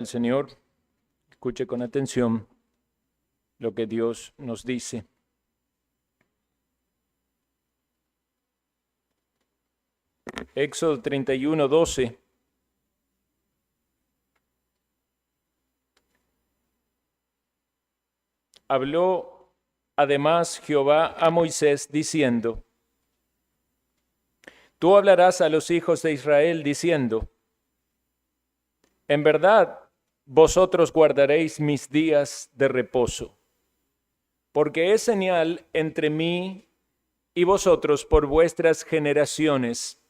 El Señor, escuche con atención lo que Dios nos dice. Éxodo 31:12. Habló además Jehová a Moisés diciendo: Tú hablarás a los hijos de Israel diciendo: En verdad, vosotros guardaréis mis días de reposo, porque es señal entre mí y vosotros por vuestras generaciones,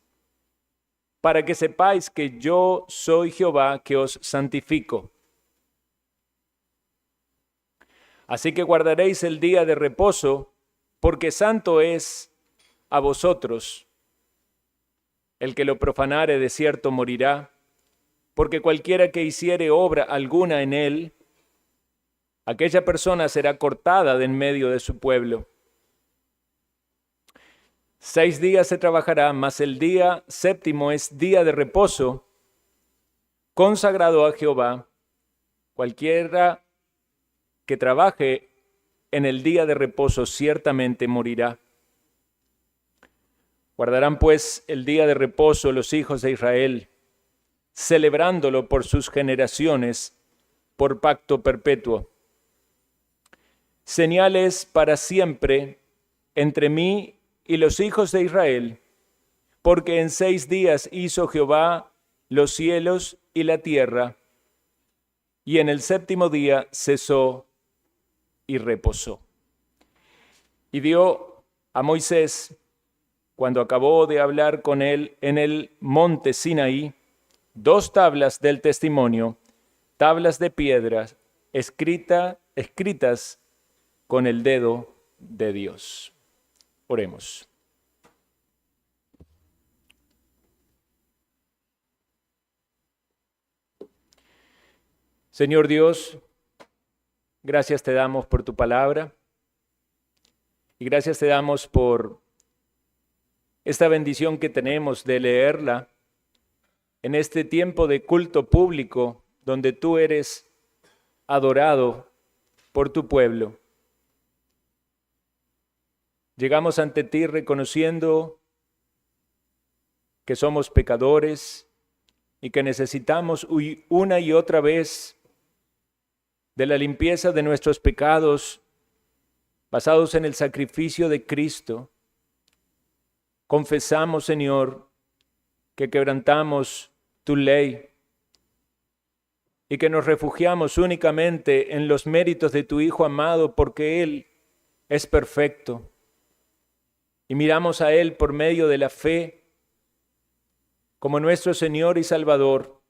para que sepáis que yo soy Jehová que os santifico. Así que guardaréis el día de reposo, porque santo es a vosotros. El que lo profanare de cierto morirá, porque cualquiera que hiciere obra alguna en él, aquella persona será cortada de en medio de su pueblo. 6 días se trabajará, mas el día séptimo es día de reposo, consagrado a Jehová. Cualquiera que trabaje en el día de reposo ciertamente morirá. Guardarán pues el día de reposo los hijos de Israel, celebrándolo por sus generaciones, por pacto perpetuo. Señales para siempre entre mí y los hijos de Israel, porque en 6 días hizo Jehová los cielos y la tierra, y en el séptimo día cesó y reposó. Y dio a Moisés, cuando acabó de hablar con él en el monte Sinaí, 2 tablas del testimonio, tablas de piedras, escritas con el dedo de Dios. Oremos. Señor Dios, gracias te damos por tu palabra y gracias te damos por esta bendición que tenemos de leerla en este tiempo de culto público donde tú eres adorado por tu pueblo. Llegamos ante ti reconociendo que somos pecadores y que necesitamos una y otra vez de la limpieza de nuestros pecados basados en el sacrificio de Cristo. Confesamos, Señor, que quebrantamos tu ley y que nos refugiamos únicamente en los méritos de tu Hijo amado porque Él es perfecto. Y miramos a Él por medio de la fe como nuestro Señor y Salvador.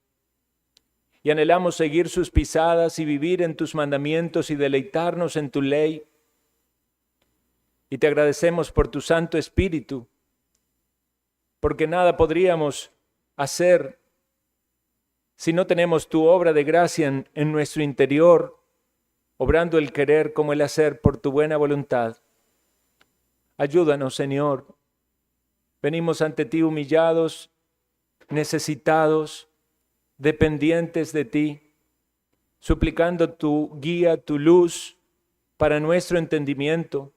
Y anhelamos seguir sus pisadas y vivir en tus mandamientos y deleitarnos en tu ley. Y te agradecemos por tu Santo Espíritu, porque nada podríamos hacer si no tenemos tu obra de gracia en nuestro interior, obrando el querer como el hacer por tu buena voluntad. Ayúdanos, Señor. Venimos ante ti humillados, necesitados, dependientes de ti, suplicando tu guía, tu luz para nuestro entendimiento,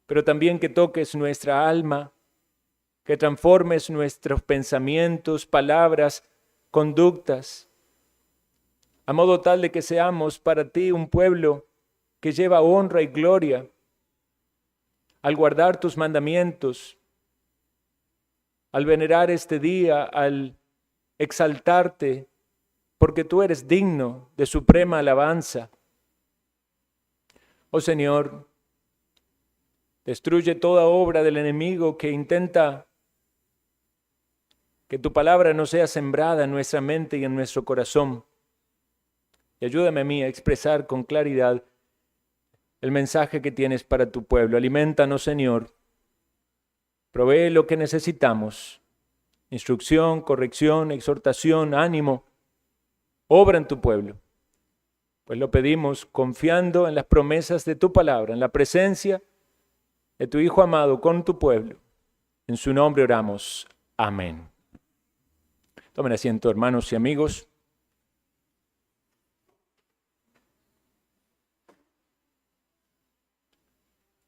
pero también que toques nuestra alma, que transformes nuestros pensamientos, palabras, conductas, a modo tal de que seamos para ti un pueblo que lleva honra y gloria al guardar tus mandamientos, al venerar este día, al exaltarte, porque tú eres digno de suprema alabanza. Oh Señor, destruye toda obra del enemigo que intenta que tu palabra no sea sembrada en nuestra mente y en nuestro corazón. Y ayúdame a mí a expresar con claridad el mensaje que tienes para tu pueblo. Aliméntanos, Señor. Provee lo que necesitamos. Instrucción, corrección, exhortación, ánimo. Obra en tu pueblo. Pues lo pedimos confiando en las promesas de tu palabra, en la presencia de tu Hijo amado con tu pueblo. En su nombre oramos. Amén. Tomen asiento, hermanos y amigos.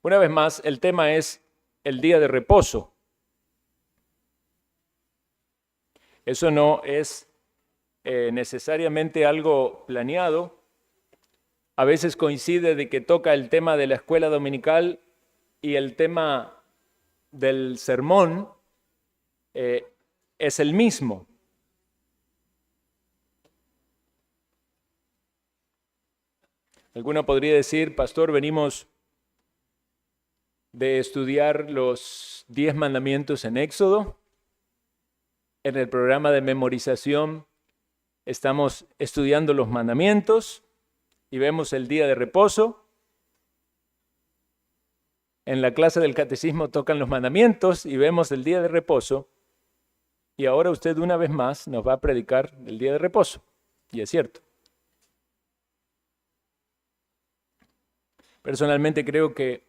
Una vez más, el tema es el día de reposo. Eso no es necesariamente algo planeado. A veces coincide de que toca el tema de la escuela dominical y el tema del sermón es el mismo. Alguno podría decir, pastor, venimos de estudiar los 10 mandamientos en Éxodo. En el programa de memorización estamos estudiando los mandamientos y vemos el día de reposo. En la clase del catecismo tocan los mandamientos y vemos el día de reposo. Y ahora usted una vez más nos va a predicar el día de reposo. Y es cierto. Personalmente creo que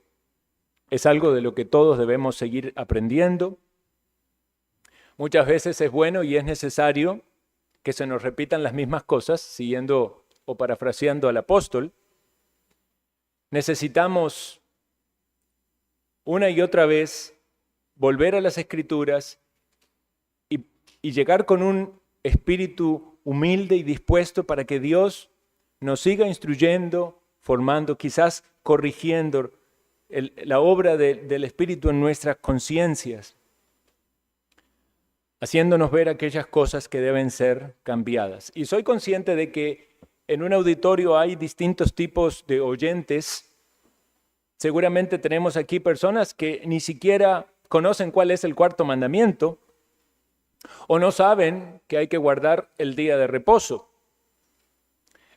es algo de lo que todos debemos seguir aprendiendo. Muchas veces es bueno y es necesario que se nos repitan las mismas cosas, siguiendo o parafraseando al apóstol. Necesitamos una y otra vez volver a las Escrituras y llegar con un espíritu humilde y dispuesto para que Dios nos siga instruyendo, formando, quizás corrigiendo la obra del Espíritu en nuestras conciencias, haciéndonos ver aquellas cosas que deben ser cambiadas. Y soy consciente de que en un auditorio hay distintos tipos de oyentes. Seguramente tenemos aquí personas que ni siquiera conocen cuál es el cuarto mandamiento o no saben que hay que guardar el día de reposo.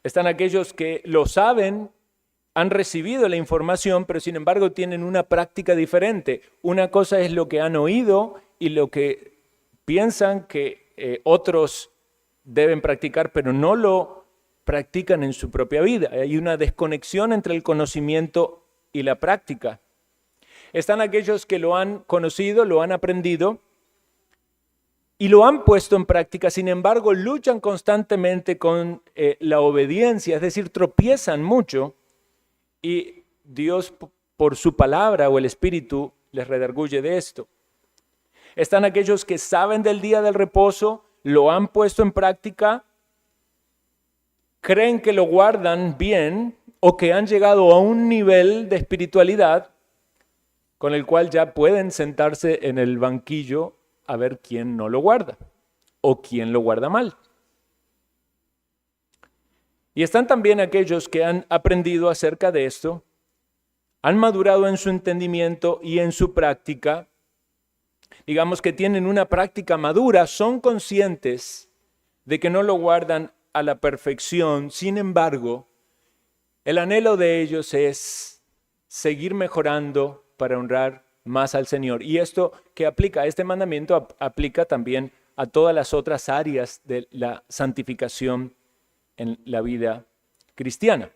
Están aquellos que lo saben, han recibido la información, pero sin embargo tienen una práctica diferente. Una cosa es lo que han oído y lo que piensan que otros deben practicar, pero no lo practican en su propia vida. Hay una desconexión entre el conocimiento y la práctica. Están aquellos que lo han conocido, lo han aprendido y lo han puesto en práctica, sin embargo luchan constantemente con la obediencia, es decir, tropiezan mucho y Dios por su palabra o el Espíritu les redarguye de esto. Están aquellos que saben del día del reposo, lo han puesto en práctica, creen que lo guardan bien o que han llegado a un nivel de espiritualidad con el cual ya pueden sentarse en el banquillo a ver quién no lo guarda o quién lo guarda mal. Y están también aquellos que han aprendido acerca de esto, han madurado en su entendimiento y en su práctica, digamos que tienen una práctica madura, son conscientes de que no lo guardan a la perfección, sin embargo, el anhelo de ellos es seguir mejorando para honrar más al Señor. Y esto que aplica, este mandamiento aplica también a todas las otras áreas de la santificación en la vida cristiana.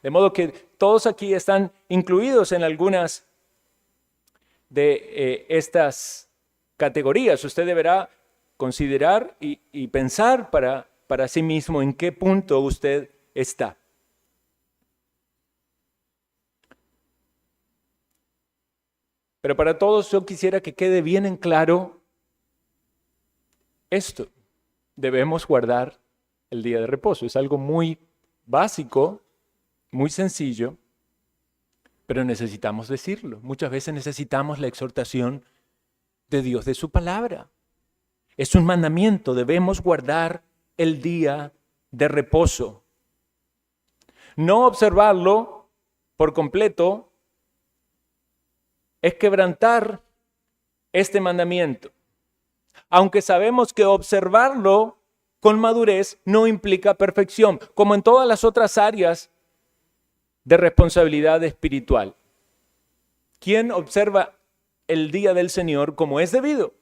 De modo que todos aquí están incluidos en algunas de estas categorías. Usted deberá considerar y pensar para sí mismo en qué punto usted está. Pero para todos yo quisiera que quede bien en claro esto. Debemos guardar el día de reposo. Es algo muy básico, muy sencillo, pero necesitamos decirlo. Muchas veces necesitamos la exhortación de Dios, de su palabra. Es un mandamiento, debemos guardar el día de reposo. No observarlo por completo es quebrantar este mandamiento. Aunque sabemos que observarlo con madurez no implica perfección, como en todas las otras áreas de responsabilidad espiritual. ¿Quién observa el día del Señor como es debido?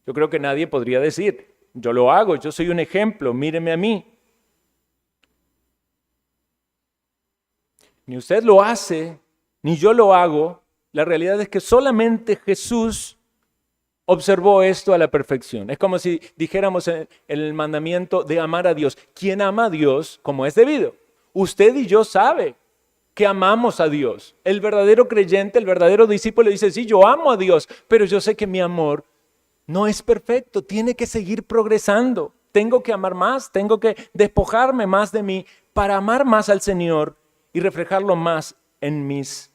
Yo creo que nadie podría decir, yo lo hago, yo soy un ejemplo, míreme a mí. Ni usted lo hace, ni yo lo hago. La realidad es que solamente Jesús observó esto a la perfección. Es como si dijéramos en el mandamiento de amar a Dios. ¿Quién ama a Dios como es debido? Usted y yo sabe que amamos a Dios. El verdadero creyente, el verdadero discípulo dice, sí, yo amo a Dios, pero yo sé que mi amor no es perfecto, tiene que seguir progresando. Tengo que amar más, tengo que despojarme más de mí para amar más al Señor y reflejarlo más en mis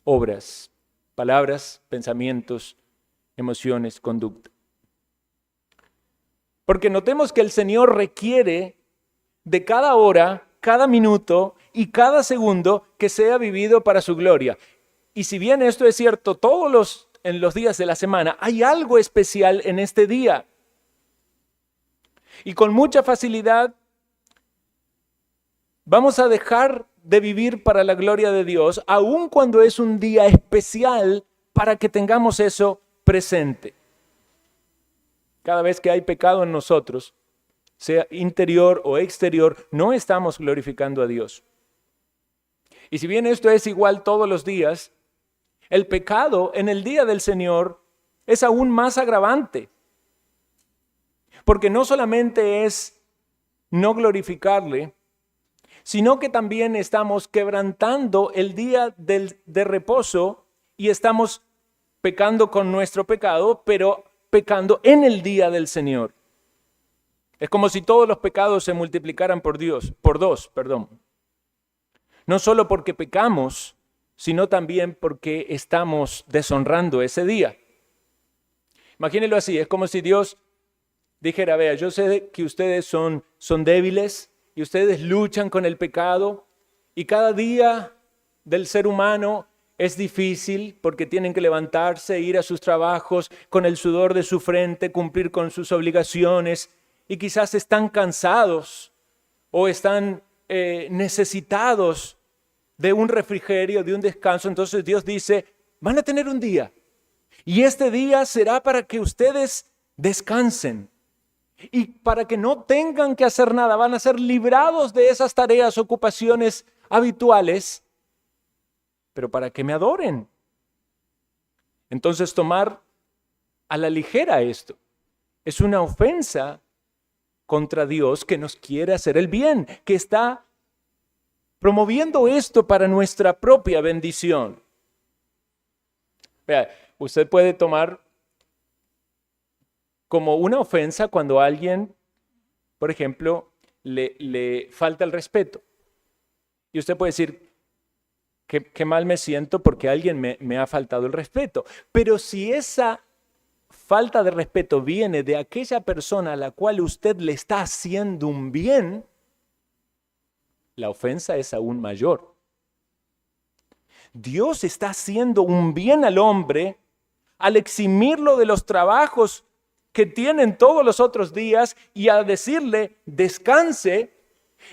obras, palabras, pensamientos, emociones, conducta. Porque notemos que el Señor requiere de cada hora, cada minuto y cada segundo que sea vivido para su gloria. Y si bien esto es cierto en los días de la semana, hay algo especial en este día. Y con mucha facilidad vamos a dejar de vivir para la gloria de Dios, aun cuando es un día especial para que tengamos eso presente. Cada vez que hay pecado en nosotros, sea interior o exterior, no estamos glorificando a Dios. Y si bien esto es igual todos los días, el pecado en el día del Señor es aún más agravante. Porque no solamente es no glorificarle, sino que también estamos quebrantando el día de reposo y estamos pecando con nuestro pecado, pero pecando en el día del Señor. Es como si todos los pecados se multiplicaran por dos. No solo porque pecamos, sino también porque estamos deshonrando ese día. Imagínenlo así, es como si Dios dijera, vea, yo sé que ustedes son débiles y ustedes luchan con el pecado y cada día del ser humano es difícil porque tienen que levantarse, ir a sus trabajos con el sudor de su frente, cumplir con sus obligaciones y quizás están cansados o están necesitados de un refrigerio, de un descanso. Entonces Dios dice, van a tener un día y este día será para que ustedes descansen. Y para que no tengan que hacer nada, van a ser librados de esas tareas, ocupaciones habituales, pero para que me adoren. Entonces tomar a la ligera esto es una ofensa contra Dios que nos quiere hacer el bien, que está promoviendo esto para nuestra propia bendición. Vea, usted puede tomar como una ofensa cuando a alguien, por ejemplo, le falta el respeto. Y usted puede decir, qué mal me siento porque alguien me ha faltado el respeto. Pero si esa falta de respeto viene de aquella persona a la cual usted le está haciendo un bien, la ofensa es aún mayor. Dios está haciendo un bien al hombre al eximirlo de los trabajos que tienen todos los otros días y a decirle descanse,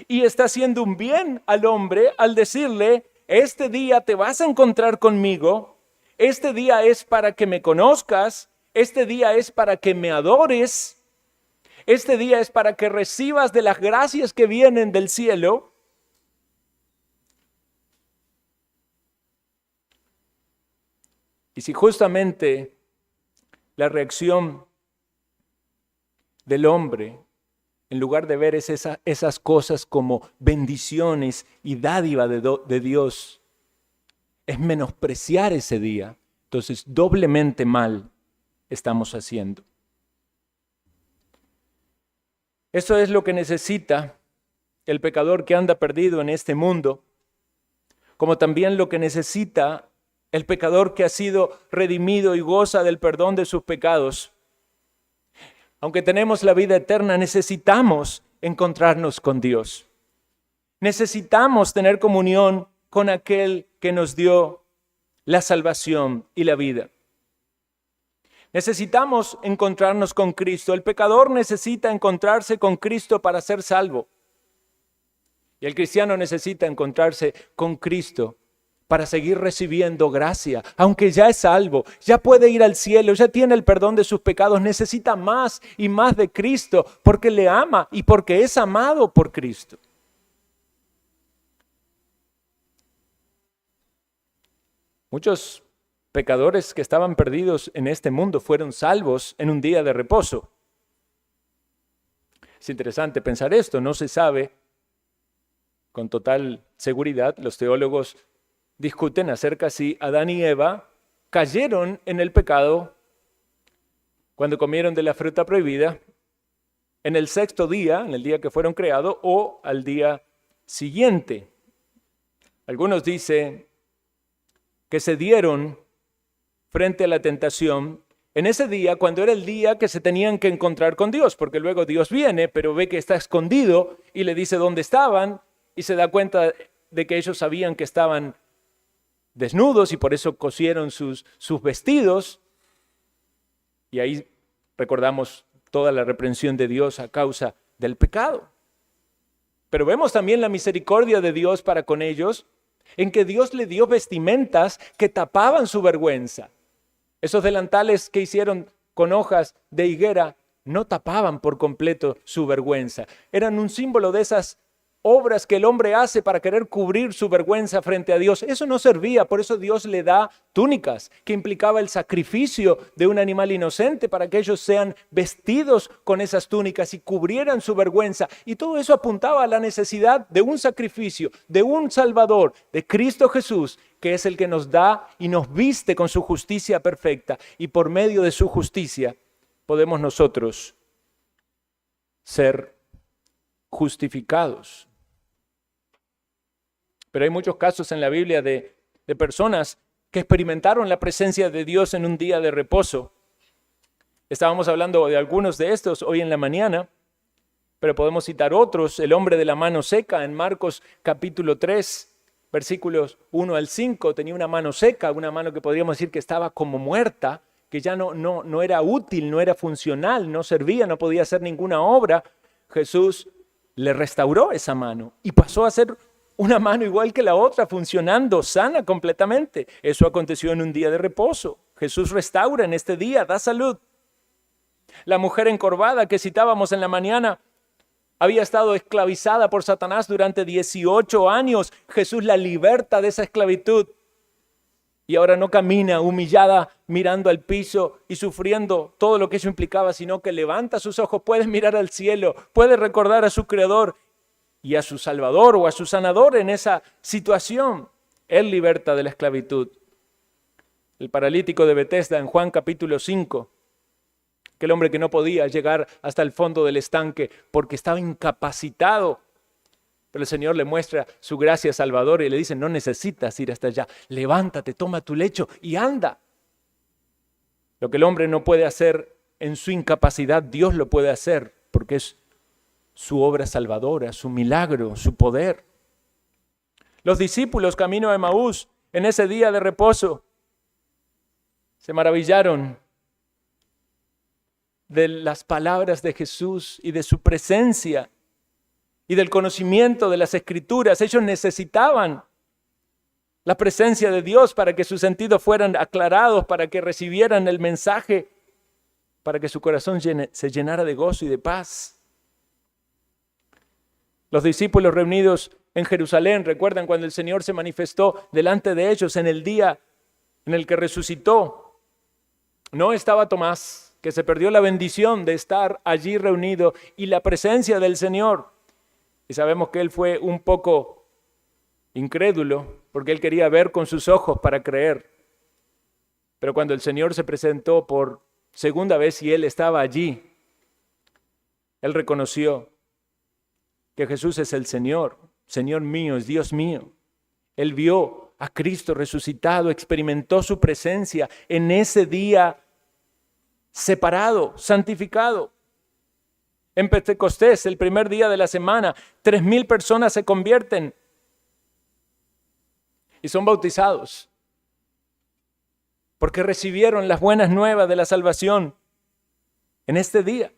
y está haciendo un bien al hombre al decirle este día te vas a encontrar conmigo, este día es para que me conozcas, este día es para que me adores, este día es para que recibas de las gracias que vienen del cielo. Y si justamente la reacción del hombre, en lugar de ver esas cosas como bendiciones y dádiva de Dios, es menospreciar ese día, entonces doblemente mal estamos haciendo. Eso es lo que necesita el pecador que anda perdido en este mundo, como también lo que necesita el pecador que ha sido redimido y goza del perdón de sus pecados. Aunque tenemos la vida eterna, necesitamos encontrarnos con Dios. Necesitamos tener comunión con aquel que nos dio la salvación y la vida. Necesitamos encontrarnos con Cristo. El pecador necesita encontrarse con Cristo para ser salvo. Y el cristiano necesita encontrarse con Cristo para seguir recibiendo gracia, aunque ya es salvo, ya puede ir al cielo, ya tiene el perdón de sus pecados, necesita más y más de Cristo, porque le ama y porque es amado por Cristo. Muchos pecadores que estaban perdidos en este mundo fueron salvos en un día de reposo. Es interesante pensar esto, no se sabe con total seguridad, los teólogos discuten acerca si Adán y Eva cayeron en el pecado cuando comieron de la fruta prohibida en el sexto día, en el día que fueron creados, o al día siguiente. Algunos dicen que se dieron frente a la tentación en ese día, cuando era el día que se tenían que encontrar con Dios, porque luego Dios viene, pero ve que está escondido y le dice dónde estaban y se da cuenta de que ellos sabían que estaban desnudos y por eso cosieron sus vestidos. Y ahí recordamos toda la reprensión de Dios a causa del pecado. Pero vemos también la misericordia de Dios para con ellos, en que Dios le dio vestimentas que tapaban su vergüenza. Esos delantales que hicieron con hojas de higuera no tapaban por completo su vergüenza. Eran un símbolo de esas obras que el hombre hace para querer cubrir su vergüenza frente a Dios. Eso no servía, por eso Dios le da túnicas, que implicaba el sacrificio de un animal inocente para que ellos sean vestidos con esas túnicas y cubrieran su vergüenza. Y todo eso apuntaba a la necesidad de un sacrificio, de un Salvador, de Cristo Jesús, que es el que nos da y nos viste con su justicia perfecta. Y por medio de su justicia podemos nosotros ser justificados. Pero hay muchos casos en la Biblia de personas que experimentaron la presencia de Dios en un día de reposo. Estábamos hablando de algunos de estos hoy en la mañana, pero podemos citar otros. El hombre de la mano seca en Marcos capítulo 3, versículos 1 al 5, tenía una mano seca, una mano que podríamos decir que estaba como muerta, que ya no era útil, no era funcional, no servía, no podía hacer ninguna obra. Jesús le restauró esa mano y pasó a ser una mano igual que la otra, funcionando, sana completamente. Eso aconteció en un día de reposo. Jesús restaura en este día, da salud. La mujer encorvada que citábamos en la mañana había estado esclavizada por Satanás durante 18 años. Jesús la liberta de esa esclavitud. Y ahora no camina humillada mirando al piso y sufriendo todo lo que eso implicaba, sino que levanta sus ojos, puede mirar al cielo, puede recordar a su Creador y a su Salvador o a su Sanador en esa situación. Él liberta de la esclavitud. El paralítico de Betesda en Juan capítulo 5, aquel hombre que no podía llegar hasta el fondo del estanque porque estaba incapacitado. Pero el Señor le muestra su gracia salvadora y le dice, no necesitas ir hasta allá, levántate, toma tu lecho y anda. Lo que el hombre no puede hacer en su incapacidad, Dios lo puede hacer porque es su obra salvadora, su milagro, su poder. Los discípulos camino a Emaús en ese día de reposo se maravillaron de las palabras de Jesús y de su presencia y del conocimiento de las Escrituras. Ellos necesitaban la presencia de Dios para que sus sentidos fueran aclarados, para que recibieran el mensaje, para que su corazón se llenara de gozo y de paz. Los discípulos reunidos en Jerusalén, recuerdan cuando el Señor se manifestó delante de ellos en el día en el que resucitó. No estaba Tomás, que se perdió la bendición de estar allí reunido y la presencia del Señor. Y sabemos que él fue un poco incrédulo, porque él quería ver con sus ojos para creer. Pero cuando el Señor se presentó por segunda vez y él estaba allí, él reconoció que Jesús es el Señor, Señor mío, es Dios mío. Él vio a Cristo resucitado, experimentó su presencia en ese día separado, santificado. En Pentecostés, el primer día de la semana, 3,000 personas se convierten y son bautizados porque recibieron las buenas nuevas de la salvación en este día.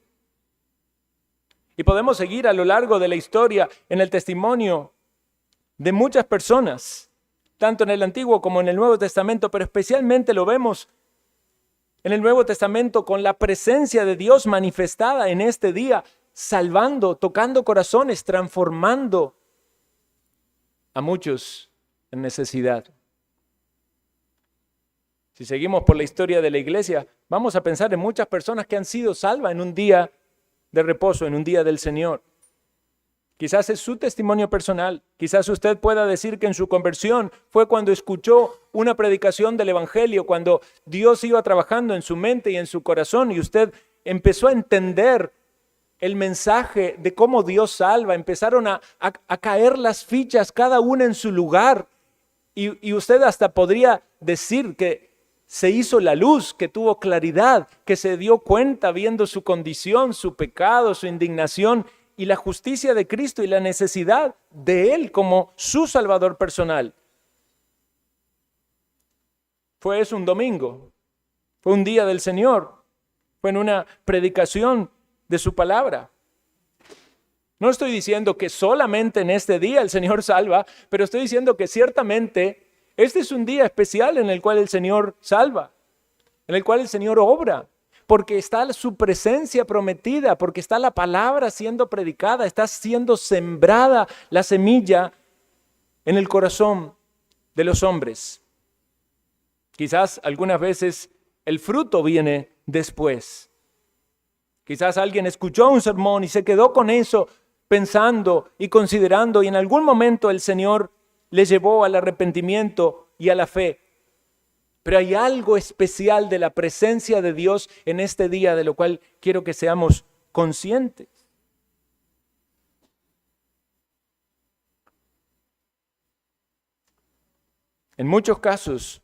Y podemos seguir a lo largo de la historia en el testimonio de muchas personas, tanto en el Antiguo como en el Nuevo Testamento, pero especialmente lo vemos en el Nuevo Testamento con la presencia de Dios manifestada en este día, salvando, tocando corazones, transformando a muchos en necesidad. Si seguimos por la historia de la iglesia, vamos a pensar en muchas personas que han sido salvas en un día de reposo, en un día del Señor. Quizás es su testimonio personal. Quizás usted pueda decir que en su conversión fue cuando escuchó una predicación del Evangelio, cuando Dios iba trabajando en su mente y en su corazón y usted empezó a entender el mensaje de cómo Dios salva. Empezaron a caer las fichas, cada una en su lugar. Y usted hasta podría decir que se hizo la luz, que tuvo claridad, que se dio cuenta viendo su condición, su pecado, su indignación y la justicia de Cristo y la necesidad de Él como su Salvador personal. Fue eso un domingo, fue un día del Señor, fue en una predicación de su palabra. No estoy diciendo que solamente en este día el Señor salva, pero estoy diciendo que ciertamente este es un día especial en el cual el Señor salva, en el cual el Señor obra, porque está su presencia prometida, porque está la palabra siendo predicada, está siendo sembrada la semilla en el corazón de los hombres. Quizás algunas veces el fruto viene después. Quizás alguien escuchó un sermón y se quedó con eso pensando y considerando, y en algún momento el Señor le llevó al arrepentimiento y a la fe. Pero hay algo especial de la presencia de Dios en este día, de lo cual quiero que seamos conscientes. En muchos casos,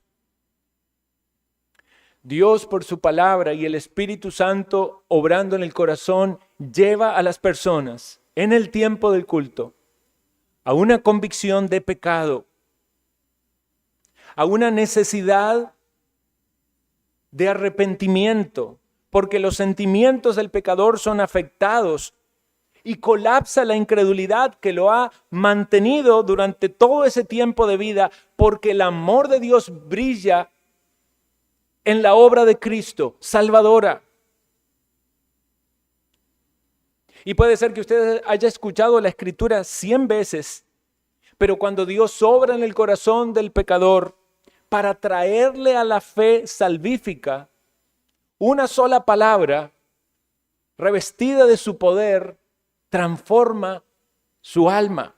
Dios por su palabra y el Espíritu Santo obrando en el corazón lleva a las personas en el tiempo del culto a una convicción de pecado, a una necesidad de arrepentimiento, porque los sentimientos del pecador son afectados y colapsa la incredulidad que lo ha mantenido durante todo ese tiempo de vida, porque el amor de Dios brilla en la obra de Cristo, salvadora. Y puede ser que usted haya escuchado la Escritura 100 veces, pero cuando Dios obra en el corazón del pecador para traerle a la fe salvífica, una sola palabra revestida de su poder transforma su alma.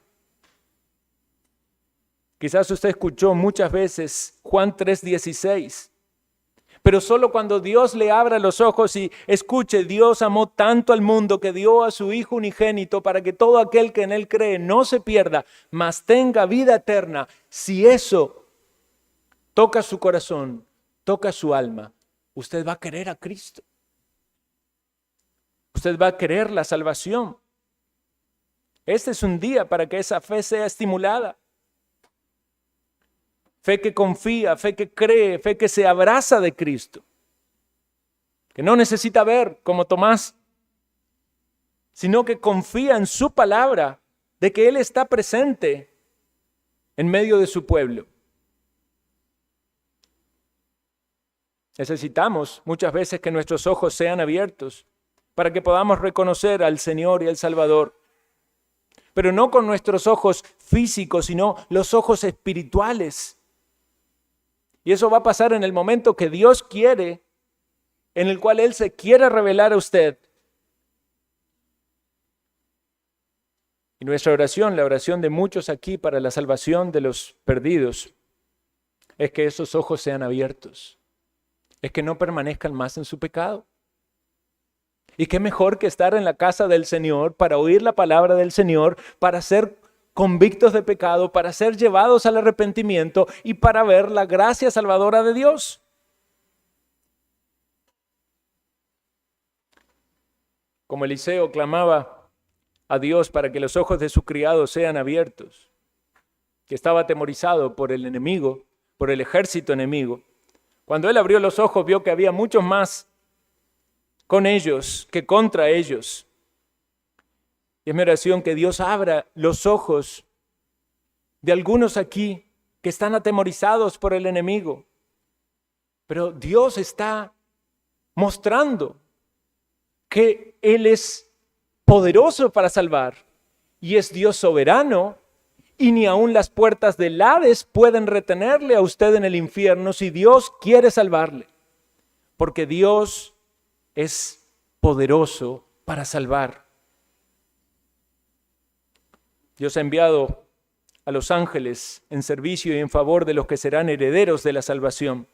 Quizás usted escuchó muchas veces Juan 3:16. Pero solo cuando Dios le abra los ojos y escuche, Dios amó tanto al mundo que dio a su Hijo unigénito para que todo aquel que en Él cree no se pierda, mas tenga vida eterna. Si eso toca su corazón, toca su alma, usted va a querer a Cristo. Usted va a querer la salvación. Este es un día para que esa fe sea estimulada. Fe que confía, fe que cree, fe que se abraza de Cristo. Que no necesita ver como Tomás, sino que confía en su palabra, de que Él está presente en medio de su pueblo. Necesitamos muchas veces que nuestros ojos sean abiertos para que podamos reconocer al Señor y al Salvador. Pero no con nuestros ojos físicos, sino los ojos espirituales. Y eso va a pasar en el momento que Dios quiere, en el cual Él se quiere revelar a usted. Y nuestra oración, la oración de muchos aquí para la salvación de los perdidos, es que esos ojos sean abiertos, es que no permanezcan más en su pecado. Y qué mejor que estar en la casa del Señor para oír la palabra del Señor, para ser convictos de pecado, para ser llevados al arrepentimiento y para ver la gracia salvadora de Dios. Como Eliseo clamaba a Dios para que los ojos de su criado sean abiertos, que estaba atemorizado por el enemigo, por el ejército enemigo. Cuando él abrió los ojos, vio que había muchos más con ellos que contra ellos. Y es mi oración que Dios abra los ojos de algunos aquí que están atemorizados por el enemigo. Pero Dios está mostrando que Él es poderoso para salvar y es Dios soberano, y ni aun las puertas del Hades pueden retenerle a usted en el infierno si Dios quiere salvarle. Porque Dios es poderoso para salvar. Dios ha enviado a los ángeles en servicio y en favor de los que serán herederos de la salvación.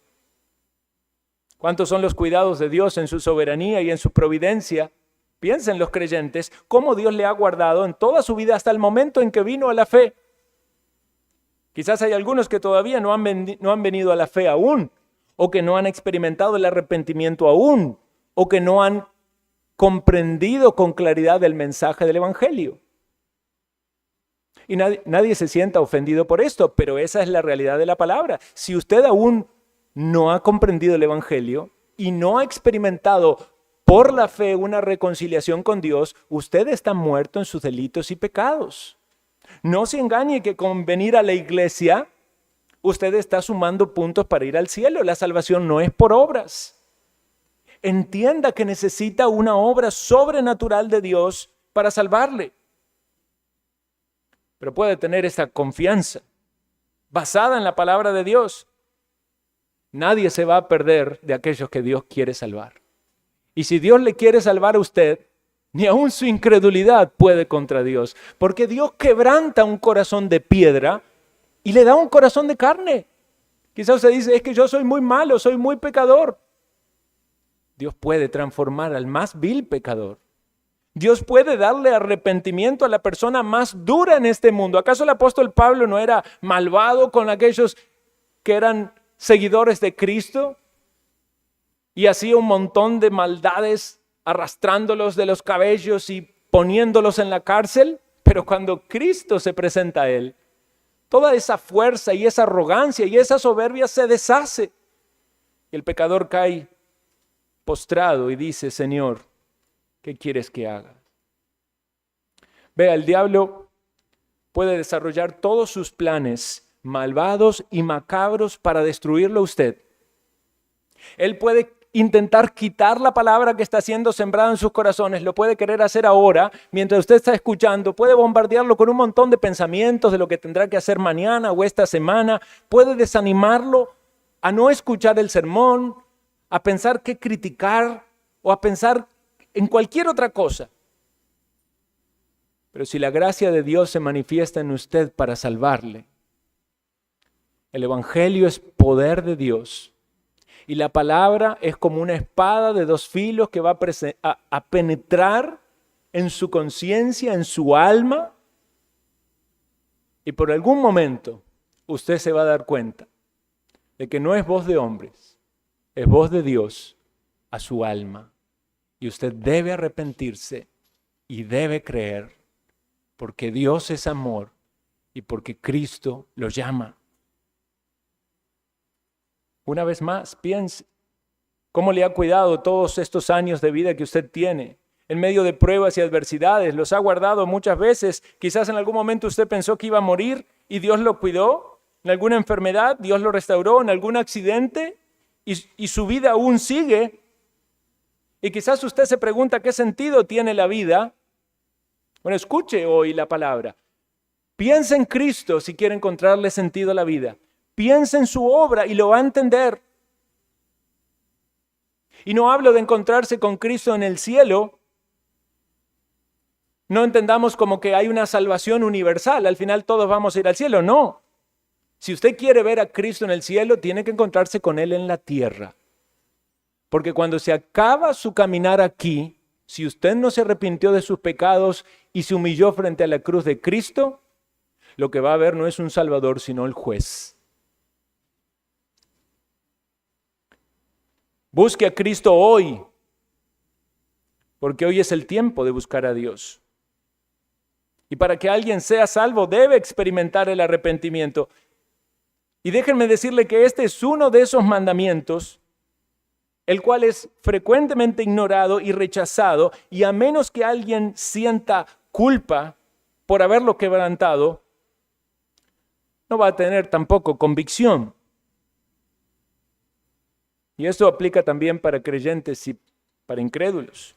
¿Cuántos son los cuidados de Dios en su soberanía y en su providencia? Piensen los creyentes cómo Dios le ha guardado en toda su vida hasta el momento en que vino a la fe. Quizás hay algunos que todavía no han venido a la fe aún, o que no han experimentado el arrepentimiento aún, o que no han comprendido con claridad el mensaje del Evangelio. Y nadie se sienta ofendido por esto, pero esa es la realidad de la palabra. Si usted aún no ha comprendido el Evangelio y no ha experimentado por la fe una reconciliación con Dios, usted está muerto en sus delitos y pecados. No se engañe que con venir a la iglesia, usted está sumando puntos para ir al cielo. La salvación no es por obras. Entienda que necesita una obra sobrenatural de Dios para salvarle. Pero puede tener esta confianza basada en la palabra de Dios. Nadie se va a perder de aquellos que Dios quiere salvar. Y si Dios le quiere salvar a usted, ni aun su incredulidad puede contra Dios. Porque Dios quebranta un corazón de piedra y le da un corazón de carne. Quizás usted dice, es que yo soy muy malo, soy muy pecador. Dios puede transformar al más vil pecador. Dios puede darle arrepentimiento a la persona más dura en este mundo. ¿Acaso el apóstol Pablo no era malvado con aquellos que eran seguidores de Cristo? Y hacía un montón de maldades arrastrándolos de los cabellos y poniéndolos en la cárcel. Pero cuando Cristo se presenta a él, toda esa fuerza y esa arrogancia y esa soberbia se deshace. Y el pecador cae postrado y dice, Señor, ¿qué quieres que haga? Vea, el diablo puede desarrollar todos sus planes malvados y macabros para destruirlo a usted. Él puede intentar quitar la palabra que está siendo sembrada en sus corazones, lo puede querer hacer ahora, mientras usted está escuchando, puede bombardearlo con un montón de pensamientos de lo que tendrá que hacer mañana o esta semana, puede desanimarlo a no escuchar el sermón, a pensar qué criticar o a pensar en cualquier otra cosa. Pero si la gracia de Dios se manifiesta en usted para salvarle, el Evangelio es poder de Dios y la palabra es como una espada de dos filos que va a penetrar en su conciencia, en su alma, y por algún momento usted se va a dar cuenta de que no es voz de hombres, es voz de Dios a su alma. Y usted debe arrepentirse y debe creer, porque Dios es amor y porque Cristo lo llama. Una vez más, piense cómo le ha cuidado todos estos años de vida que usted tiene. En medio de pruebas y adversidades, los ha guardado muchas veces. Quizás en algún momento usted pensó que iba a morir y Dios lo cuidó. En alguna enfermedad, Dios lo restauró. En algún accidente y su vida aún sigue. Y quizás usted se pregunta qué sentido tiene la vida. Bueno, escuche hoy la palabra. Piensa en Cristo si quiere encontrarle sentido a la vida. Piensa en su obra y lo va a entender. Y no hablo de encontrarse con Cristo en el cielo. No entendamos como que hay una salvación universal. Al final todos vamos a ir al cielo. No. Si usted quiere ver a Cristo en el cielo, tiene que encontrarse con Él en la tierra. Porque cuando se acaba su caminar aquí, si usted no se arrepintió de sus pecados y se humilló frente a la cruz de Cristo, lo que va a ver no es un Salvador, sino el juez. Busque a Cristo hoy, porque hoy es el tiempo de buscar a Dios. Y para que alguien sea salvo, debe experimentar el arrepentimiento. Y déjenme decirle que este es uno de esos mandamientos, el cual es frecuentemente ignorado y rechazado, y a menos que alguien sienta culpa por haberlo quebrantado, no va a tener tampoco convicción. Y esto aplica también para creyentes y para incrédulos.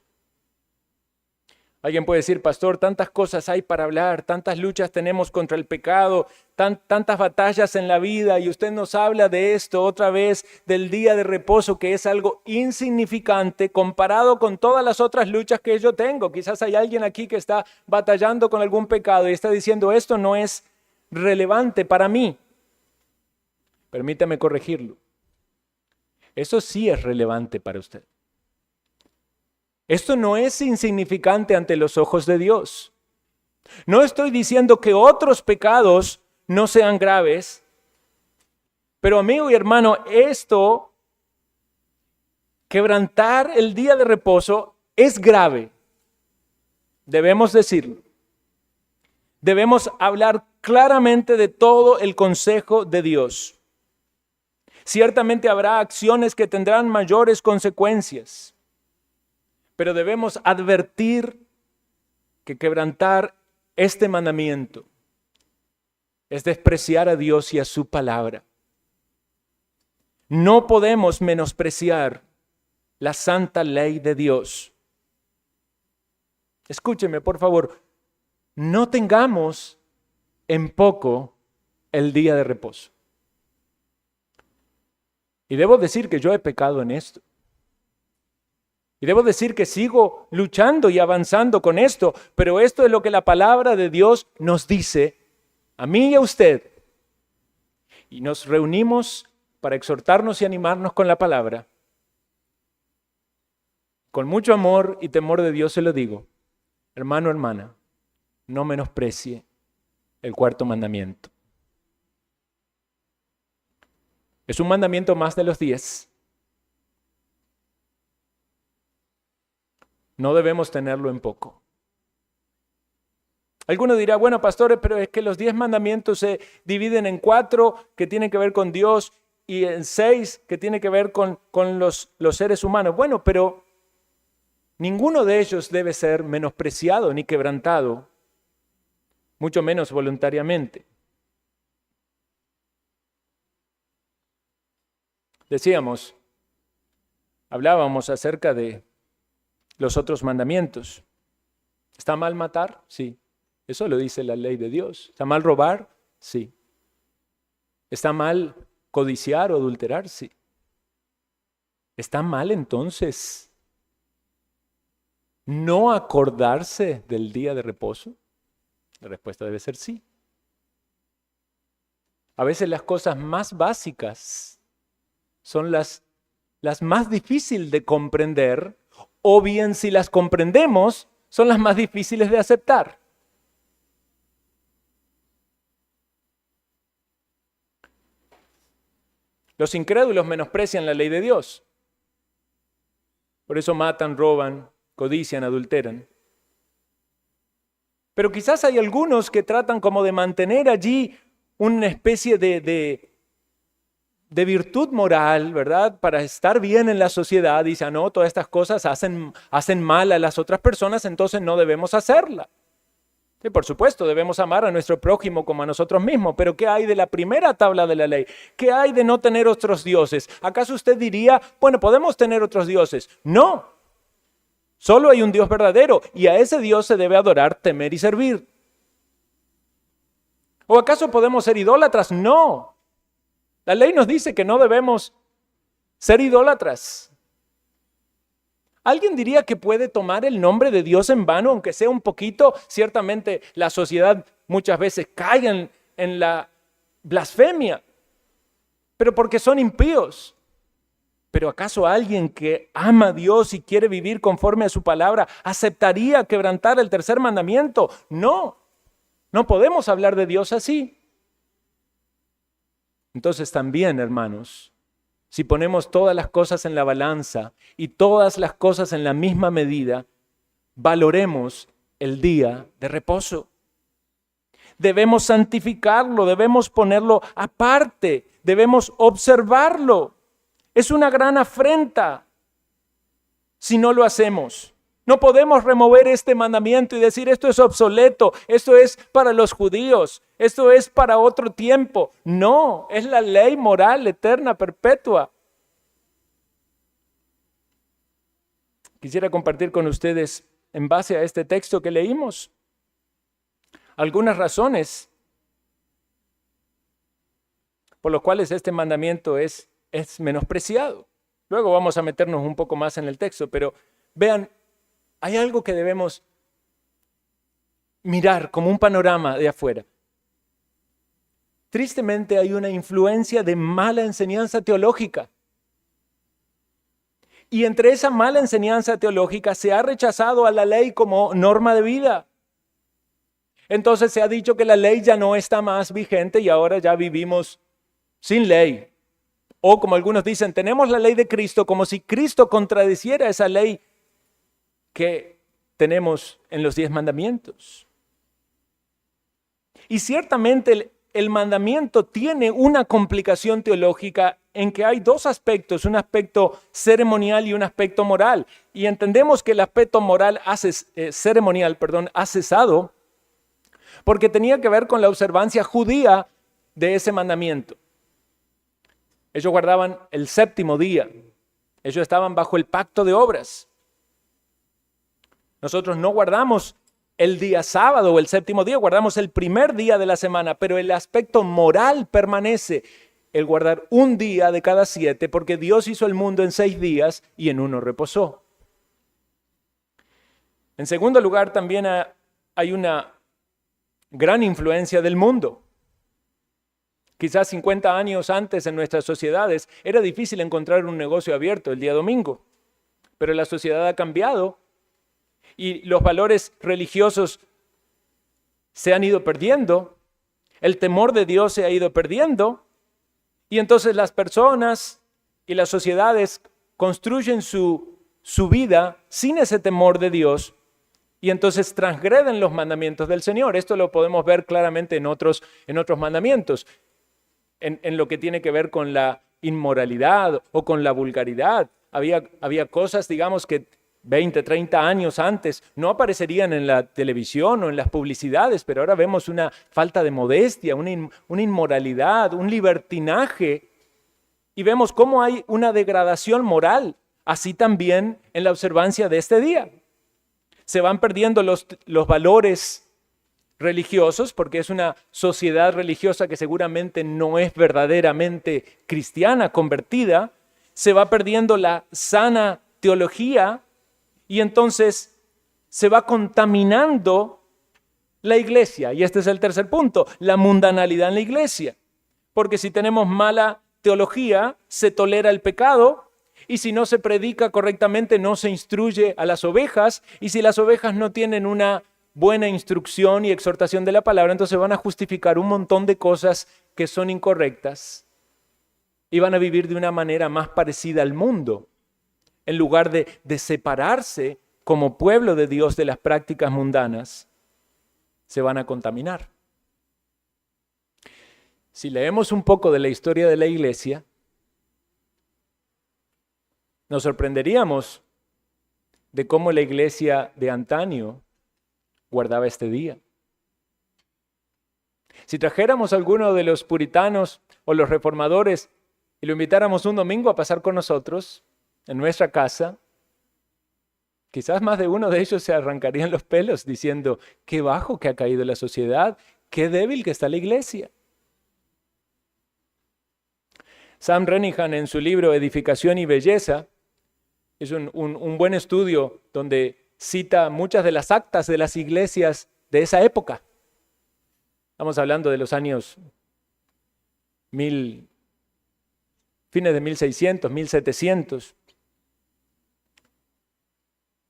Alguien puede decir, pastor, tantas cosas hay para hablar, tantas luchas tenemos contra el pecado, tantas batallas en la vida y usted nos habla de esto otra vez, del día de reposo, que es algo insignificante comparado con todas las otras luchas que yo tengo. Quizás hay alguien aquí que está batallando con algún pecado y está diciendo, esto no es relevante para mí. Permítame corregirlo. Eso sí es relevante para usted. Esto no es insignificante ante los ojos de Dios. No estoy diciendo que otros pecados no sean graves, pero amigo y hermano, esto, quebrantar el día de reposo, es grave. Debemos decirlo. Debemos hablar claramente de todo el consejo de Dios. Ciertamente habrá acciones que tendrán mayores consecuencias. Pero debemos advertir que quebrantar este mandamiento es despreciar a Dios y a su palabra. No podemos menospreciar la santa ley de Dios. Escúcheme, por favor, no tengamos en poco el día de reposo. Y debo decir que yo he pecado en esto. Y debo decir que sigo luchando y avanzando con esto, pero esto es lo que la palabra de Dios nos dice, a mí y a usted. Y nos reunimos para exhortarnos y animarnos con la palabra. Con mucho amor y temor de Dios se lo digo, hermano, hermana, no menosprecie el cuarto mandamiento. Es un mandamiento más de los 10. No debemos tenerlo en poco. Alguno dirá, bueno, pastores, pero es que los 10 mandamientos se dividen en 4 que tienen que ver con Dios y en 6 que tienen que ver con los seres humanos. Bueno, pero ninguno de ellos debe ser menospreciado ni quebrantado, mucho menos voluntariamente. Hablábamos acerca de los otros mandamientos. ¿Está mal matar? Sí. Eso lo dice la ley de Dios. ¿Está mal robar? Sí. ¿Está mal codiciar o adulterar? Sí. ¿Está mal entonces no acordarse del día de reposo? La respuesta debe ser sí. A veces las cosas más básicas son las más difíciles de comprender, o bien si las comprendemos, son las más difíciles de aceptar. Los incrédulos menosprecian la ley de Dios. Por eso matan, roban, codician, adulteran. Pero quizás hay algunos que tratan como de mantener allí una especie de virtud moral, ¿verdad? Para estar bien en la sociedad. Dicen, no, todas estas cosas hacen mal a las otras personas, entonces no debemos hacerla. Sí, por supuesto, debemos amar a nuestro prójimo como a nosotros mismos, pero ¿qué hay de la primera tabla de la ley? ¿Qué hay de no tener otros dioses? ¿Acaso usted diría, bueno, podemos tener otros dioses? No, solo hay un Dios verdadero y a ese Dios se debe adorar, temer y servir. ¿O acaso podemos ser idólatras? No. La ley nos dice que no debemos ser idólatras. ¿Alguien diría que puede tomar el nombre de Dios en vano, aunque sea un poquito? Ciertamente la sociedad muchas veces cae en la blasfemia, pero porque son impíos. ¿Pero acaso alguien que ama a Dios y quiere vivir conforme a su palabra aceptaría quebrantar el tercer mandamiento? No, no podemos hablar de Dios así. Entonces también, hermanos, si ponemos todas las cosas en la balanza y todas las cosas en la misma medida, valoremos el día de reposo. Debemos santificarlo, debemos ponerlo aparte, debemos observarlo. Es una gran afrenta si no lo hacemos. No podemos remover este mandamiento y decir esto es obsoleto, esto es para los judíos, esto es para otro tiempo. No, es la ley moral eterna, perpetua. Quisiera compartir con ustedes en base a este texto que leímos. Algunas razones por las cuales este mandamiento es menospreciado. Luego vamos a meternos un poco más en el texto, pero vean, hay algo que debemos mirar como un panorama de afuera. Tristemente hay una influencia de mala enseñanza teológica. Y entre esa mala enseñanza teológica se ha rechazado a la ley como norma de vida. Entonces se ha dicho que la ley ya no está más vigente y ahora ya vivimos sin ley. O como algunos dicen, tenemos la ley de Cristo como si Cristo contradiciera esa ley que tenemos en los 10 mandamientos. Y ciertamente el mandamiento tiene una complicación teológica en que hay dos aspectos, un aspecto ceremonial y un aspecto moral. Y entendemos que el aspecto moral ceremonial ha cesado porque tenía que ver con la observancia judía de ese mandamiento. Ellos guardaban el 7º día. Ellos estaban bajo el pacto de obras. Nosotros no guardamos el día sábado o el 7º día, guardamos el primer día de la semana, pero el aspecto moral permanece, el guardar un día de cada 7, porque Dios hizo el mundo en 6 días y en uno reposó. En segundo lugar, también hay una gran influencia del mundo. Quizás 50 años antes en nuestras sociedades era difícil encontrar un negocio abierto el día domingo, pero la sociedad ha cambiado y los valores religiosos se han ido perdiendo, el temor de Dios se ha ido perdiendo y entonces las personas y las sociedades construyen su vida sin ese temor de Dios y entonces transgreden los mandamientos del Señor. Esto lo podemos ver claramente en otros mandamientos. En lo que tiene que ver con la inmoralidad o con la vulgaridad. Había cosas, digamos, que 20, 30 años antes no aparecerían en la televisión o en las publicidades, pero ahora vemos una falta de modestia, una inmoralidad, un libertinaje, y vemos cómo hay una degradación moral, así también en la observancia de este día. Se van perdiendo los valores religiosos, porque es una sociedad religiosa que seguramente no es verdaderamente cristiana, convertida, se va perdiendo la sana teología y entonces se va contaminando la iglesia. Y este es el tercer punto, la mundanalidad en la iglesia. Porque si tenemos mala teología, se tolera el pecado, y si no se predica correctamente, no se instruye a las ovejas, y si las ovejas no tienen una buena instrucción y exhortación de la palabra, entonces van a justificar un montón de cosas que son incorrectas y van a vivir de una manera más parecida al mundo, en lugar de separarse como pueblo de Dios de las prácticas mundanas, se van a contaminar. Si leemos un poco de la historia de la iglesia, nos sorprenderíamos de cómo la iglesia de antaño guardaba este día. Si trajéramos a alguno de los puritanos o los reformadores y lo invitáramos un domingo a pasar con nosotros en nuestra casa, quizás más de uno de ellos se arrancarían los pelos diciendo, qué bajo que ha caído la sociedad, qué débil que está la iglesia. Sam Renihan, en su libro Edificación y Belleza, es un buen estudio donde cita muchas de las actas de las iglesias de esa época. Estamos hablando de los años fines de 1600, 1700.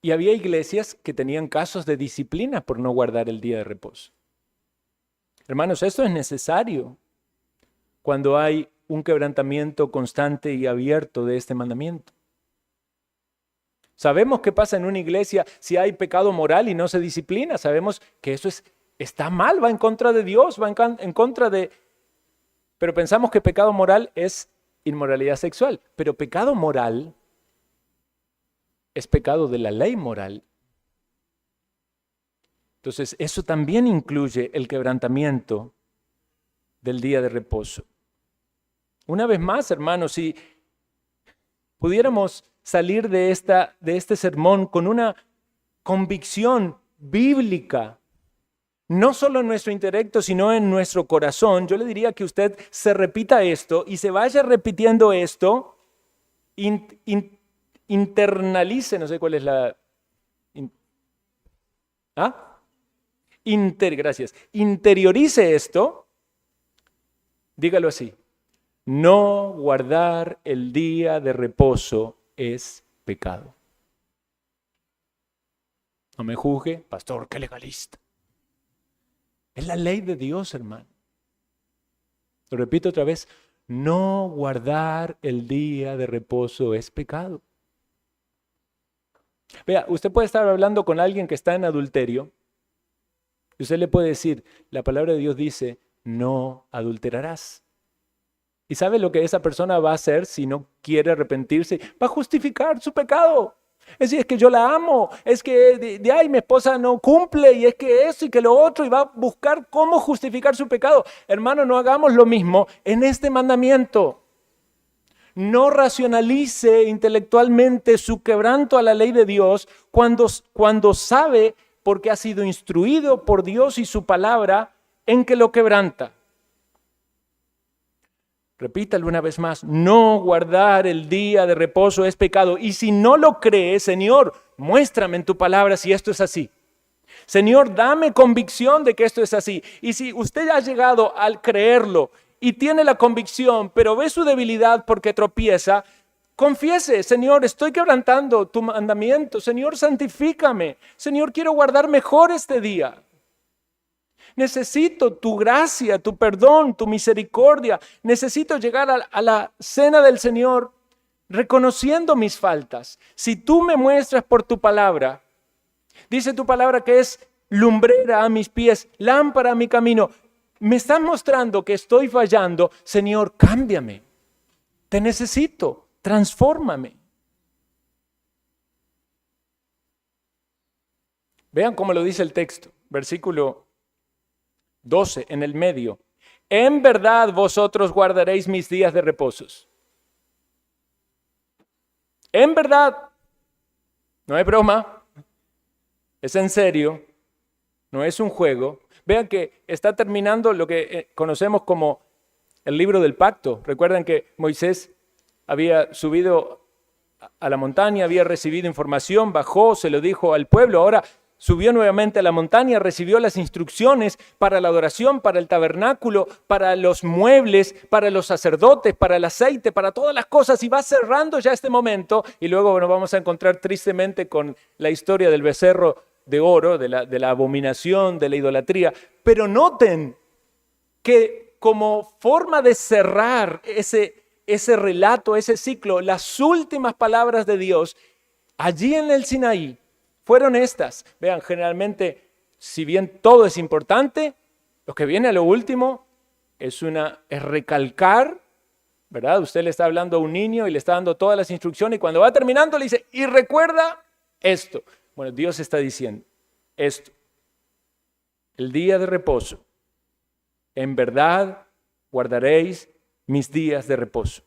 Y había iglesias que tenían casos de disciplina por no guardar el día de reposo. Hermanos, esto es necesario cuando hay un quebrantamiento constante y abierto de este mandamiento. Sabemos qué pasa en una iglesia si hay pecado moral y no se disciplina. Sabemos que eso está mal, va en contra de Dios, va en contra de... Pero pensamos que pecado moral es inmoralidad sexual. Pero pecado moral es pecado de la ley moral. Entonces, eso también incluye el quebrantamiento del día de reposo. Una vez más, hermanos, si pudiéramos salir de este sermón con una convicción bíblica, no solo en nuestro intelecto, sino en nuestro corazón, yo le diría que usted se repita esto y se vaya repitiendo esto, internalice, no sé cuál es la... gracias. Interiorice esto, dígalo así: no guardar el día de reposo es pecado. No me juzgue, pastor, qué legalista. Es la ley de Dios, hermano. Lo repito otra vez: no guardar el día de reposo es pecado. Vea, usted puede estar hablando con alguien que está en adulterio y usted le puede decir, la palabra de Dios dice, no adulterarás. ¿Y sabe lo que esa persona va a hacer si no quiere arrepentirse? Va a justificar su pecado. Es decir, es que yo la amo, es que mi esposa no cumple, y es que eso y que lo otro, y va a buscar cómo justificar su pecado. Hermano, no hagamos lo mismo en este mandamiento. No racionalice intelectualmente su quebranto a la ley de Dios cuando sabe, porque ha sido instruido por Dios y su palabra, en que lo quebranta. Repítalo una vez más: no guardar el día de reposo es pecado. Y si no lo cree, Señor, muéstrame en tu palabra si esto es así. Señor, dame convicción de que esto es así. Y si usted ha llegado al creerlo y tiene la convicción, pero ve su debilidad porque tropieza, confiese: Señor, estoy quebrantando tu mandamiento. Señor, santifícame. Señor, quiero guardar mejor este día. Necesito tu gracia, tu perdón, tu misericordia. Necesito llegar a la cena del Señor reconociendo mis faltas. Si tú me muestras por tu palabra, dice tu palabra que es lumbrera a mis pies, lámpara a mi camino. Me estás mostrando que estoy fallando. Señor, cámbiame. Te necesito. Transfórmame. Vean cómo lo dice el texto. Versículo 12, en el medio. En verdad vosotros guardaréis mis días de reposos. En verdad. No es broma. Es en serio. No es un juego. Vean que está terminando lo que conocemos como el libro del pacto. Recuerden que Moisés había subido a la montaña, había recibido información, bajó, se lo dijo al pueblo. Ahora subió nuevamente a la montaña, recibió las instrucciones para la adoración, para el tabernáculo, para los muebles, para los sacerdotes, para el aceite, para todas las cosas, y va cerrando ya este momento. Y luego nos vamos a encontrar tristemente con la historia del becerro de oro, de la abominación, de la idolatría. Pero noten que como forma de cerrar ese relato, ese ciclo, las últimas palabras de Dios allí en el Sinaí fueron estas. Vean, generalmente, si bien todo es importante, lo que viene a lo último es recalcar, ¿verdad? Usted le está hablando a un niño y le está dando todas las instrucciones, y cuando va terminando le dice, y recuerda esto. Bueno, Dios está diciendo esto: el día de reposo, en verdad guardaréis mis días de reposo.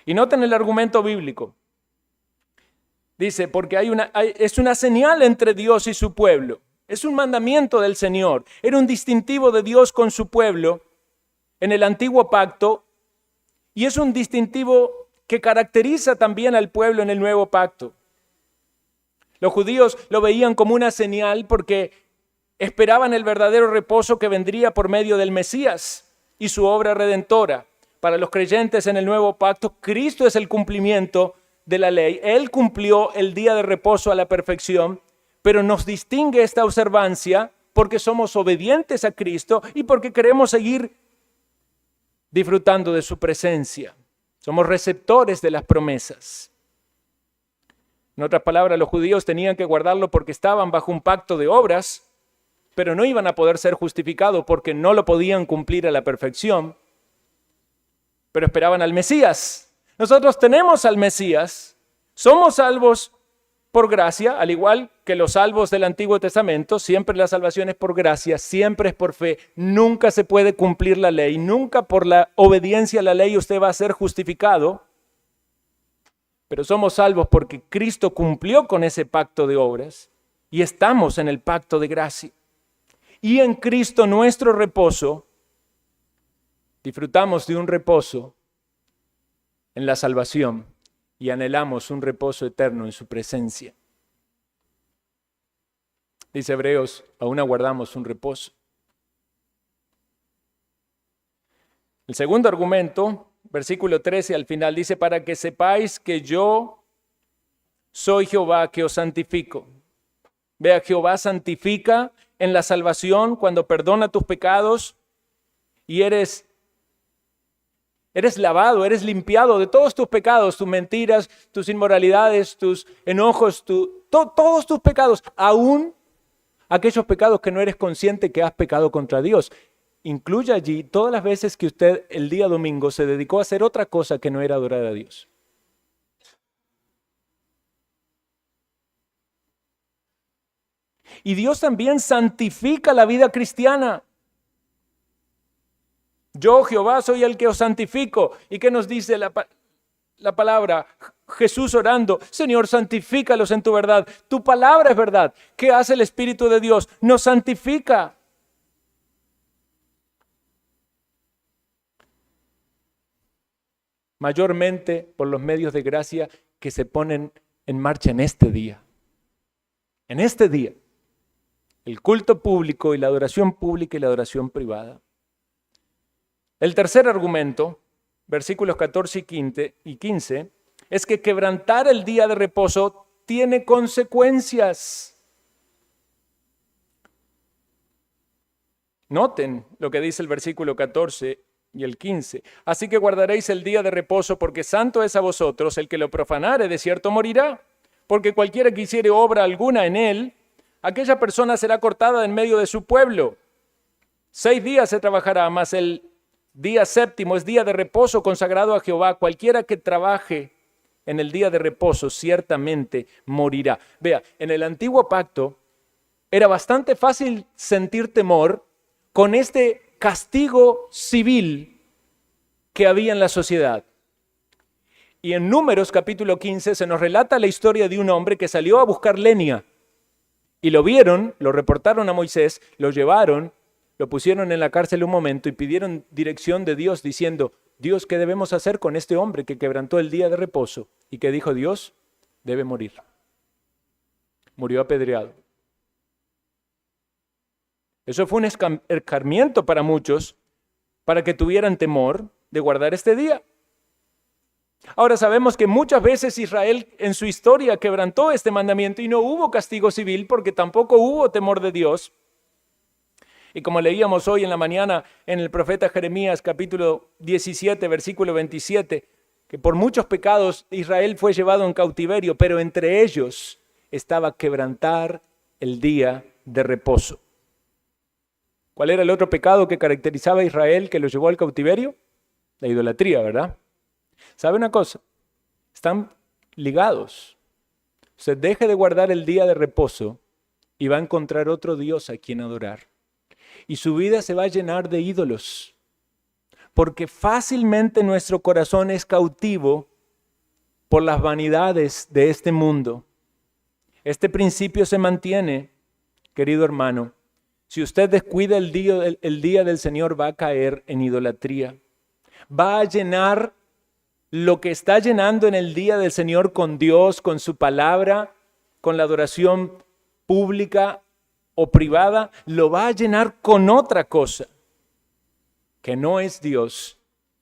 Y noten el argumento bíblico. Dice, porque es una señal entre Dios y su pueblo. Es un mandamiento del Señor. Era un distintivo de Dios con su pueblo en el antiguo pacto, y es un distintivo que caracteriza también al pueblo en el nuevo pacto. Los judíos lo veían como una señal porque esperaban el verdadero reposo que vendría por medio del Mesías y su obra redentora. Para los creyentes en el nuevo pacto, Cristo es el cumplimiento de la ley. Él cumplió el día de reposo a la perfección, pero nos distingue esta observancia porque somos obedientes a Cristo y porque queremos seguir disfrutando de su presencia. Somos receptores de las promesas. En otras palabras, los judíos tenían que guardarlo porque estaban bajo un pacto de obras, pero no iban a poder ser justificados porque no lo podían cumplir a la perfección, pero esperaban al Mesías. Nosotros tenemos al Mesías, somos salvos por gracia, al igual que los salvos del Antiguo Testamento. Siempre la salvación es por gracia, siempre es por fe. Nunca se puede cumplir la ley, nunca por la obediencia a la ley usted va a ser justificado. pero somos salvos porque Cristo cumplió con ese pacto de obras y estamos en el pacto de gracia. Y en Cristo nuestro reposo, disfrutamos de un reposo en la salvación y anhelamos un reposo eterno en su presencia. Dice Hebreos, aún aguardamos un reposo. El segundo argumento, versículo 13 al final, dice, para que sepáis que yo soy Jehová que os santifico. Vea, Jehová santifica en la salvación cuando perdona tus pecados y eres lavado, eres limpiado de todos tus pecados, tus mentiras, tus inmoralidades, tus enojos, todos tus pecados, aún aquellos pecados que no eres consciente que has pecado contra Dios. Incluye allí todas las veces que usted el día domingo se dedicó a hacer otra cosa que no era adorar a Dios. Y Dios también santifica la vida cristiana. Yo, Jehová, soy el que os santifico. ¿Y qué nos dice la palabra? Jesús orando, Señor, santifícalos en tu verdad. Tu palabra es verdad. ¿Qué hace el Espíritu de Dios? Nos santifica. Mayormente por los medios de gracia que se ponen en marcha en este día. En este día. El culto público y la adoración pública y la adoración privada. El tercer argumento, versículos 14 y 15, es que quebrantar el día de reposo tiene consecuencias. Noten lo que dice el versículo 14 y el 15. Así que guardaréis el día de reposo porque santo es a vosotros. El que lo profanare de cierto morirá. Porque cualquiera que hiciere obra alguna en él, aquella persona será cortada en medio de su pueblo. 6 días se trabajará, mas el día séptimo es día de reposo consagrado a Jehová. Cualquiera que trabaje en el día de reposo ciertamente morirá. Vea, en el antiguo pacto era bastante fácil sentir temor con este castigo civil que había en la sociedad. Y en Números capítulo 15 se nos relata la historia de un hombre que salió a buscar leña. Y lo vieron, lo reportaron a Moisés, lo llevaron, lo pusieron en la cárcel un momento y pidieron dirección de Dios diciendo, Dios, ¿qué debemos hacer con este hombre que quebrantó el día de reposo? Y que dijo Dios, debe morir. Murió apedreado. Eso fue un escarmiento para muchos, para que tuvieran temor de guardar este día. Ahora sabemos que muchas veces Israel en su historia quebrantó este mandamiento y no hubo castigo civil porque tampoco hubo temor de Dios. Y como leíamos hoy en la mañana en el profeta Jeremías capítulo 17, versículo 27, que por muchos pecados Israel fue llevado en cautiverio, pero entre ellos estaba quebrantar el día de reposo. ¿Cuál era el otro pecado que caracterizaba a Israel que lo llevó al cautiverio? La idolatría, ¿verdad? ¿Sabe una cosa? Están ligados. Usted deje de guardar el día de reposo y va a encontrar otro Dios a quien adorar. Y su vida se va a llenar de ídolos. Porque fácilmente nuestro corazón es cautivo por las vanidades de este mundo. Este principio se mantiene, querido hermano. Si usted descuida el día del Señor, va a caer en idolatría. Va a llenar lo que está llenando en el día del Señor con Dios, con su palabra, con la adoración pública o privada, lo va a llenar con otra cosa que no es Dios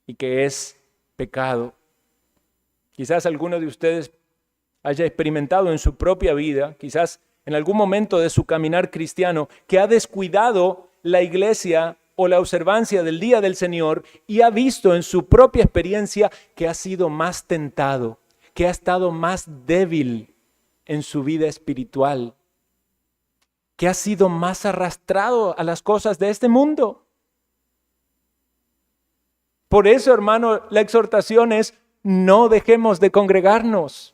y que es pecado. Quizás alguno de ustedes haya experimentado en su propia vida, quizás en algún momento de su caminar cristiano, que ha descuidado la iglesia o la observancia del día del Señor y ha visto en su propia experiencia que ha sido más tentado, que ha estado más débil en su vida espiritual, que ha sido más arrastrado a las cosas de este mundo. Por eso, hermano, la exhortación es: no dejemos de congregarnos.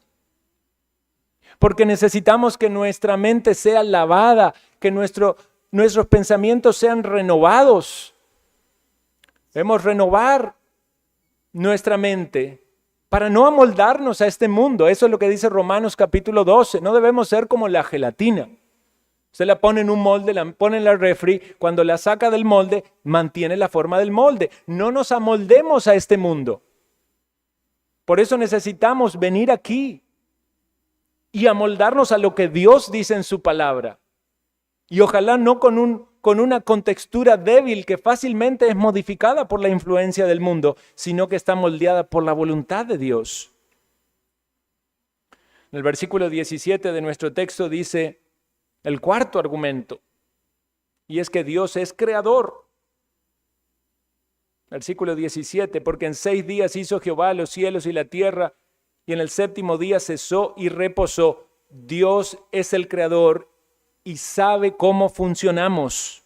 Porque necesitamos que nuestra mente sea lavada, que nuestros pensamientos sean renovados. Debemos renovar nuestra mente para no amoldarnos a este mundo. Eso es lo que dice Romanos capítulo 12. No debemos ser como la gelatina. Usted la pone en un molde, la pone en la refri, cuando la saca del molde, mantiene la forma del molde. No nos amoldemos a este mundo. Por eso necesitamos venir aquí y amoldarnos a lo que Dios dice en su palabra. Y ojalá no con una contextura débil que fácilmente es modificada por la influencia del mundo, sino que está moldeada por la voluntad de Dios. En el versículo 17 de nuestro texto dice el cuarto argumento, y es que Dios es creador. Versículo 17, porque en 6 días hizo Jehová los cielos y la tierra, y en el séptimo día cesó y reposó. Dios es el creador y sabe cómo funcionamos.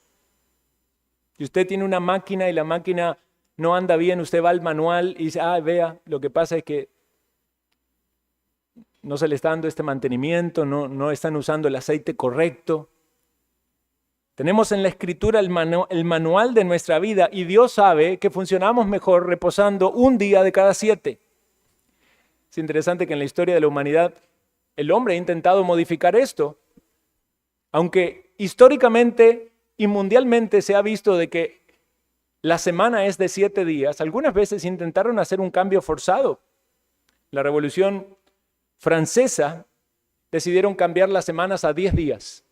Si usted tiene una máquina y la máquina no anda bien, usted va al manual y dice, vea, lo que pasa es que no se le está dando este mantenimiento, no están usando el aceite correcto. Tenemos en la Escritura el manual de nuestra vida y Dios sabe que funcionamos mejor reposando un día de cada 7. Es interesante que en la historia de la humanidad el hombre ha intentado modificar esto, aunque históricamente y mundialmente se ha visto de que la semana es de 7 días. Algunas veces intentaron hacer un cambio forzado. La Revolución Francesa decidieron cambiar las semanas a 10 días.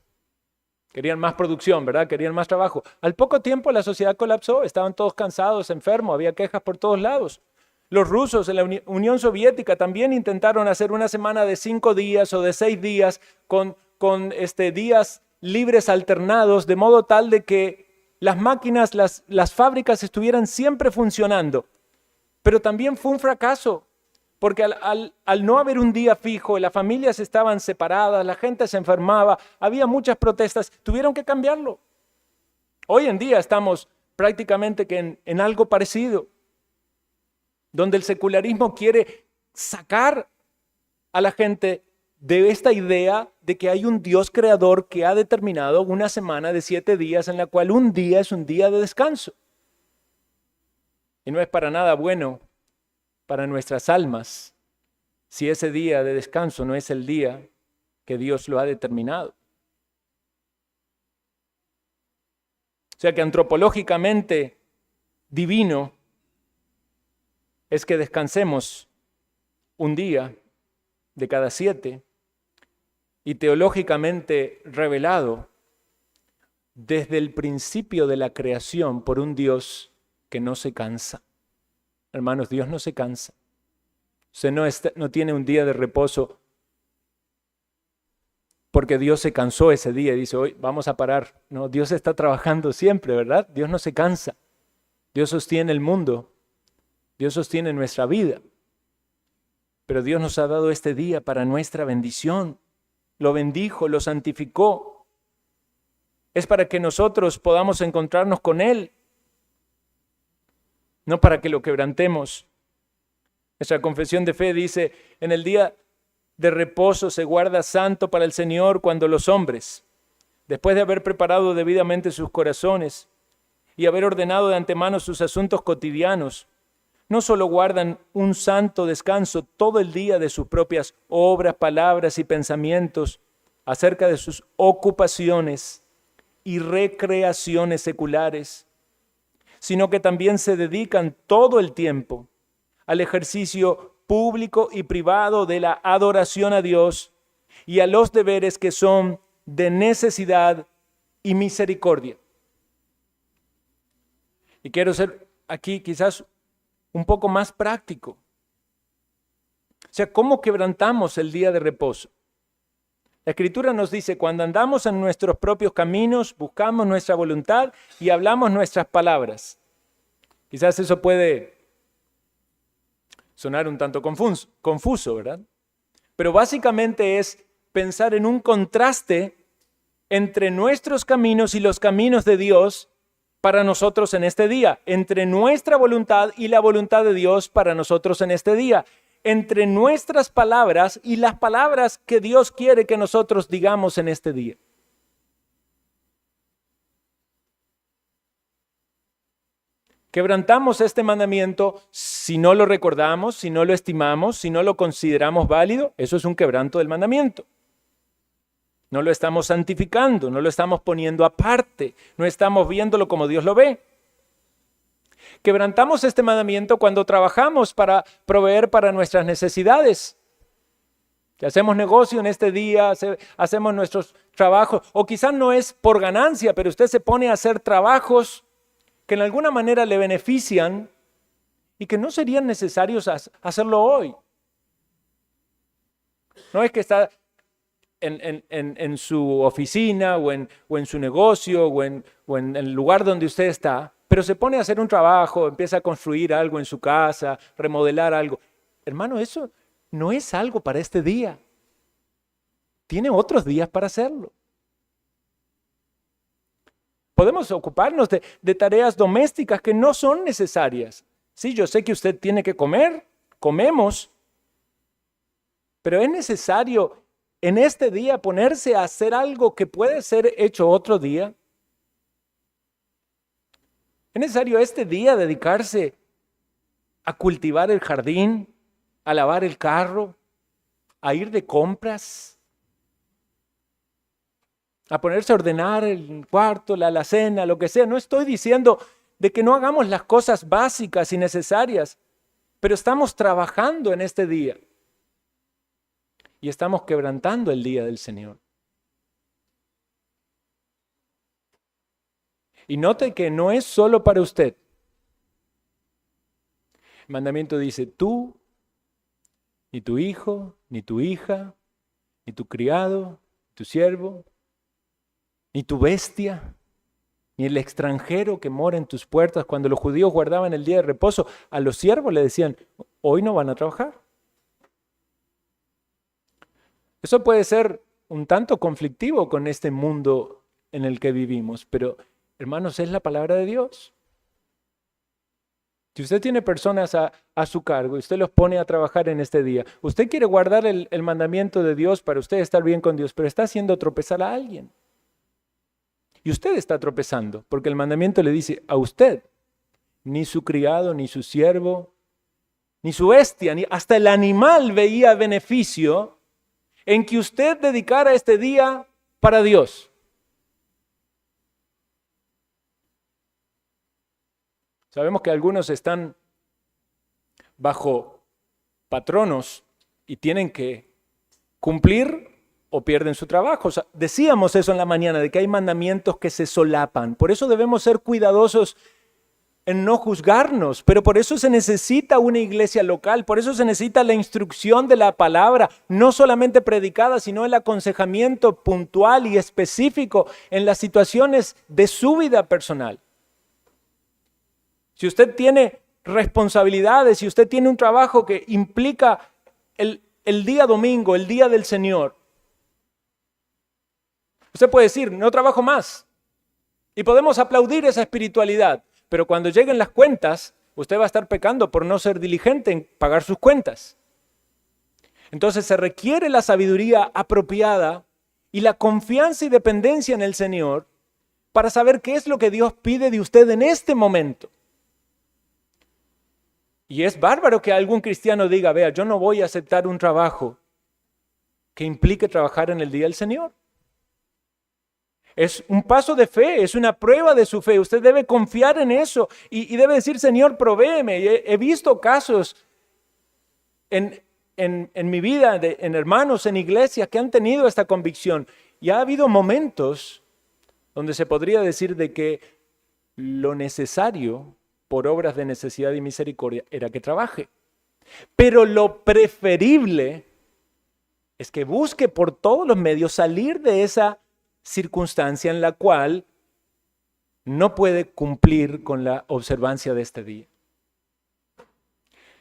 Querían más producción, ¿verdad? Querían más trabajo. Al poco tiempo la sociedad colapsó, estaban todos cansados, enfermos, había quejas por todos lados. Los rusos en la Unión Soviética también intentaron hacer una semana de 5 días o de 6 días con días libres alternados, de modo tal de que las máquinas, las fábricas estuvieran siempre funcionando. Pero también fue un fracaso, porque al no haber un día fijo, las familias estaban separadas, la gente se enfermaba, había muchas protestas, tuvieron que cambiarlo. Hoy en día estamos prácticamente que en algo parecido, donde el secularismo quiere sacar a la gente de esta idea de que hay un Dios creador que ha determinado una semana de 7 días en la cual un día es un día de descanso. Y no es para nada bueno para nuestras almas si ese día de descanso no es el día que Dios lo ha determinado. O sea que antropológicamente divino es que descansemos un día de cada 7, y teológicamente revelado desde el principio de la creación por un Dios que no se cansa. Hermanos, Dios no se cansa. Usted no tiene un día de reposo porque Dios se cansó ese día y dice, hoy vamos a parar. No, Dios está trabajando siempre, ¿verdad? Dios no se cansa. Dios sostiene el mundo. Dios sostiene nuestra vida. Pero Dios nos ha dado este día para nuestra bendición. Lo bendijo, lo santificó. Es para que nosotros podamos encontrarnos con Él, no para que lo quebrantemos. Nuestra confesión de fe dice, en el día de reposo se guarda santo para el Señor cuando los hombres, después de haber preparado debidamente sus corazones y haber ordenado de antemano sus asuntos cotidianos, no solo guardan un santo descanso todo el día de sus propias obras, palabras y pensamientos acerca de sus ocupaciones y recreaciones seculares, sino que también se dedican todo el tiempo al ejercicio público y privado de la adoración a Dios y a los deberes que son de necesidad y misericordia. Y quiero ser aquí quizás un poco más práctico. O sea, ¿cómo quebrantamos el día de reposo? La Escritura nos dice, cuando andamos en nuestros propios caminos, buscamos nuestra voluntad y hablamos nuestras palabras. Quizás eso puede sonar un tanto confuso, ¿verdad? Pero básicamente es pensar en un contraste entre nuestros caminos y los caminos de Dios para nosotros en este día, entre nuestra voluntad y la voluntad de Dios para nosotros en este día, entre nuestras palabras y las palabras que Dios quiere que nosotros digamos en este día. Quebrantamos este mandamiento si no lo recordamos, si no lo estimamos, si no lo consideramos válido. Eso es un quebranto del mandamiento. No lo estamos santificando, no lo estamos poniendo aparte, no estamos viéndolo como Dios lo ve. Quebrantamos este mandamiento cuando trabajamos para proveer para nuestras necesidades. Si hacemos negocio en este día, hacemos nuestros trabajos, o quizás no es por ganancia, pero usted se pone a hacer trabajos que en alguna manera le benefician y que no serían necesarios hacerlo hoy. No es que está en su oficina o en su negocio o en el lugar donde usted está, pero se pone a hacer un trabajo, empieza a construir algo en su casa, remodelar algo. Hermano, eso no es algo para este día. Tiene otros días para hacerlo. Podemos ocuparnos de tareas domésticas que no son necesarias. Sí, yo sé que usted tiene que comer, comemos, pero es necesario en este día ponerse a hacer algo que puede ser hecho otro día. Es necesario este día dedicarse a cultivar el jardín, a lavar el carro, a ir de compras, a ponerse a ordenar el cuarto, la alacena, lo que sea. No estoy diciendo de que no hagamos las cosas básicas y necesarias, pero estamos trabajando en este día y estamos quebrantando el día del Señor. Y note que no es solo para usted. El mandamiento dice: tú, ni tu hijo, ni tu hija, ni tu criado, ni tu siervo, ni tu bestia, ni el extranjero que mora en tus puertas. Cuando los judíos guardaban el día de reposo, a los siervos le decían: hoy no van a trabajar. Eso puede ser un tanto conflictivo con este mundo en el que vivimos, pero hermanos, es la palabra de Dios. Si usted tiene personas a su cargo y usted los pone a trabajar en este día, usted quiere guardar el mandamiento de Dios para usted estar bien con Dios, pero está haciendo tropezar a alguien. Y usted está tropezando, porque el mandamiento le dice a usted: ni su criado, ni su siervo, ni su bestia, ni hasta el animal veía beneficio en que usted dedicara este día para Dios. Sabemos que algunos están bajo patronos y tienen que cumplir o pierden su trabajo. O sea, decíamos eso en la mañana, de que hay mandamientos que se solapan. Por eso debemos ser cuidadosos en no juzgarnos, pero por eso se necesita una iglesia local, por eso se necesita la instrucción de la palabra, no solamente predicada, sino el aconsejamiento puntual y específico en las situaciones de su vida personal. Si usted tiene responsabilidades, si usted tiene un trabajo que implica el día domingo, el día del Señor, usted puede decir: no trabajo más. Y podemos aplaudir esa espiritualidad, pero cuando lleguen las cuentas, usted va a estar pecando por no ser diligente en pagar sus cuentas. Entonces se requiere la sabiduría apropiada y la confianza y dependencia en el Señor para saber qué es lo que Dios pide de usted en este momento. Y es bárbaro que algún cristiano diga: vea, yo no voy a aceptar un trabajo que implique trabajar en el día del Señor. Es un paso de fe, es una prueba de su fe. Usted debe confiar en eso y debe decir: Señor, provéeme. He visto casos en mi vida, en hermanos, en iglesias que han tenido esta convicción. Y ha habido momentos donde se podría decir de que lo necesario por obras de necesidad y misericordia era que trabaje. Pero lo preferible es que busque por todos los medios salir de esa circunstancia en la cual no puede cumplir con la observancia de este día.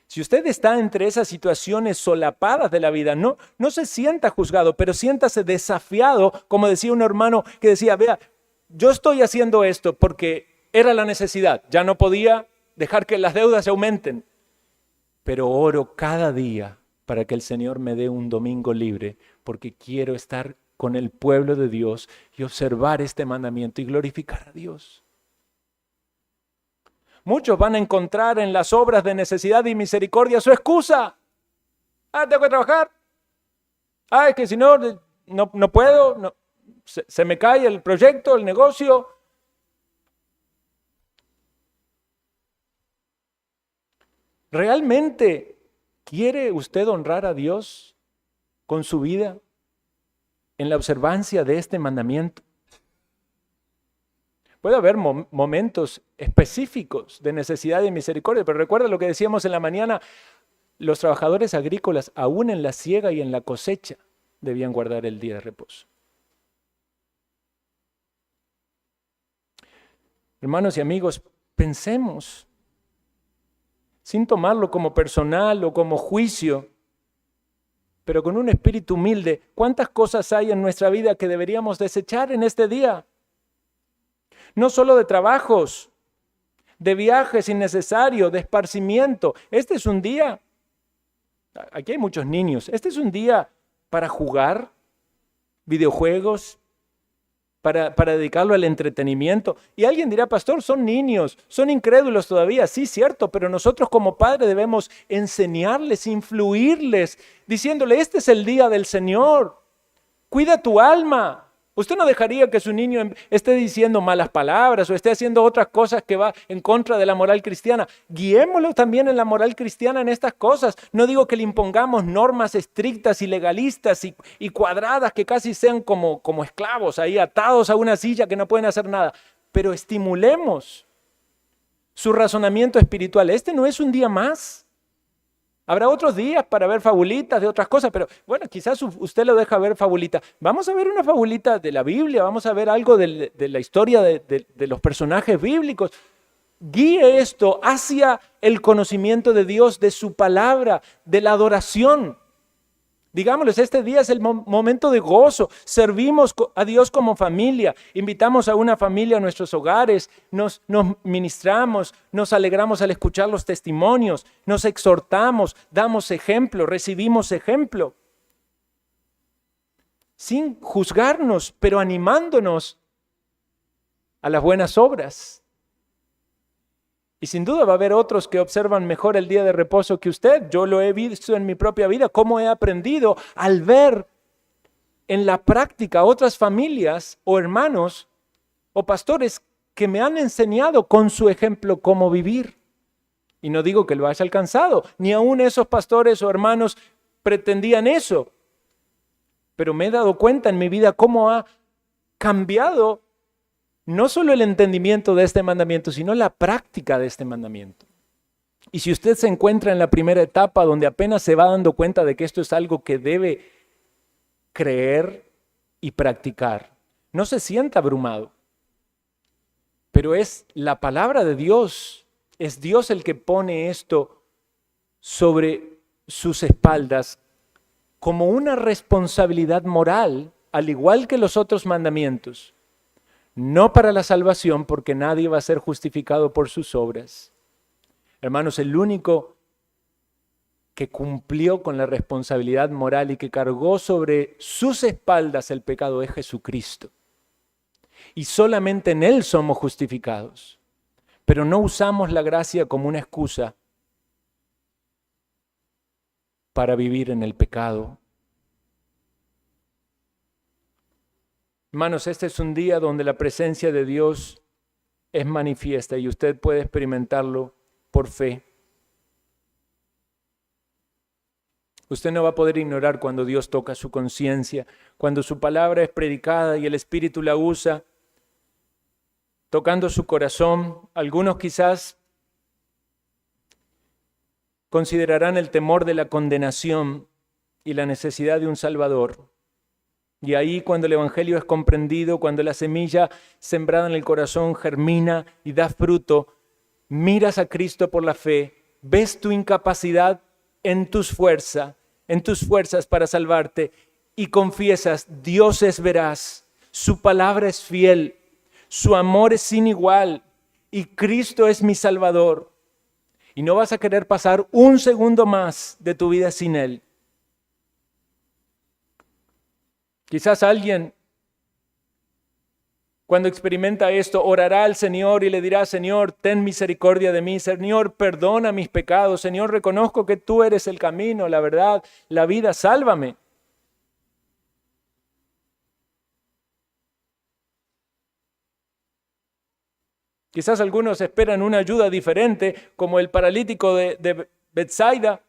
Si usted está entre esas situaciones solapadas de la vida, no se sienta juzgado, pero siéntase desafiado, como decía un hermano que decía: vea, yo estoy haciendo esto porque era la necesidad, ya no podía dejar que las deudas aumenten, pero oro cada día para que el Señor me dé un domingo libre, porque quiero estar con el pueblo de Dios y observar este mandamiento y glorificar a Dios. Muchos van a encontrar en las obras de necesidad y misericordia su excusa. Tengo que trabajar. Es que si no, no puedo, se me cae el proyecto, el negocio. ¿Realmente quiere usted honrar a Dios con su vida en la observancia de este mandamiento? Puede haber momentos específicos de necesidad y misericordia, pero recuerda lo que decíamos en la mañana, los trabajadores agrícolas, aún en la siega y en la cosecha, debían guardar el día de reposo. Hermanos y amigos, pensemos, sin tomarlo como personal o como juicio, pero con un espíritu humilde, ¿cuántas cosas hay en nuestra vida que deberíamos desechar en este día? No solo de trabajos, de viajes innecesarios, de esparcimiento. Este es un día, aquí hay muchos niños, este es un día para jugar videojuegos, para dedicarlo al entretenimiento. Y alguien dirá, pastor, son niños, son incrédulos todavía. Sí, cierto, pero nosotros como padres debemos enseñarles, influirles, diciéndole, este es el día del Señor, cuida tu alma. Usted no dejaría que su niño esté diciendo malas palabras o esté haciendo otras cosas que va en contra de la moral cristiana. Guiémoslo también en la moral cristiana en estas cosas. No digo que le impongamos normas estrictas y legalistas y cuadradas que casi sean como esclavos ahí atados a una silla que no pueden hacer nada. Pero estimulemos su razonamiento espiritual. Este no es un día más. Habrá otros días para ver fabulitas de otras cosas, pero bueno, quizás usted lo deja ver fabulita. Vamos a ver una fabulita de la Biblia, vamos a ver algo de la historia de los personajes bíblicos. Guíe esto hacia el conocimiento de Dios, de su palabra, de la adoración. Digámosles, este día es el momento de gozo, servimos a Dios como familia, invitamos a una familia a nuestros hogares, nos ministramos, nos alegramos al escuchar los testimonios, nos exhortamos, damos ejemplo, recibimos ejemplo, sin juzgarnos, pero animándonos a las buenas obras. Y sin duda va a haber otros que observan mejor el día de reposo que usted. Yo lo he visto en mi propia vida, cómo he aprendido al ver en la práctica otras familias o hermanos o pastores que me han enseñado con su ejemplo cómo vivir. Y no digo que lo haya alcanzado, ni aún esos pastores o hermanos pretendían eso. Pero me he dado cuenta en mi vida cómo ha cambiado no solo el entendimiento de este mandamiento, sino la práctica de este mandamiento. Y si usted se encuentra en la primera etapa donde apenas se va dando cuenta de que esto es algo que debe creer y practicar, no se sienta abrumado. Pero es la palabra de Dios, es Dios el que pone esto sobre sus espaldas como una responsabilidad moral, al igual que los otros mandamientos. No para la salvación, porque nadie va a ser justificado por sus obras. Hermanos, el único que cumplió con la responsabilidad moral y que cargó sobre sus espaldas el pecado es Jesucristo. Y solamente en Él somos justificados. Pero no usamos la gracia como una excusa para vivir en el pecado. Hermanos, este es un día donde la presencia de Dios es manifiesta y usted puede experimentarlo por fe. Usted no va a poder ignorar cuando Dios toca su conciencia, cuando su palabra es predicada y el Espíritu la usa, tocando su corazón. Algunos quizás considerarán el temor de la condenación y la necesidad de un Salvador. Y ahí cuando el Evangelio es comprendido, cuando la semilla sembrada en el corazón germina y da fruto, miras a Cristo por la fe, ves tu incapacidad en tus fuerzas para salvarte y confiesas, Dios es veraz, su palabra es fiel, su amor es sin igual y Cristo es mi Salvador. Y no vas a querer pasar un segundo más de tu vida sin Él. Quizás alguien Cuando experimenta esto, orará al Señor y le dirá: Señor, ten misericordia de mí. Señor, perdona mis pecados. Señor, reconozco que tú eres el camino, la verdad, la vida. Sálvame. Quizás algunos esperan una ayuda diferente, como el paralítico de Betsaida,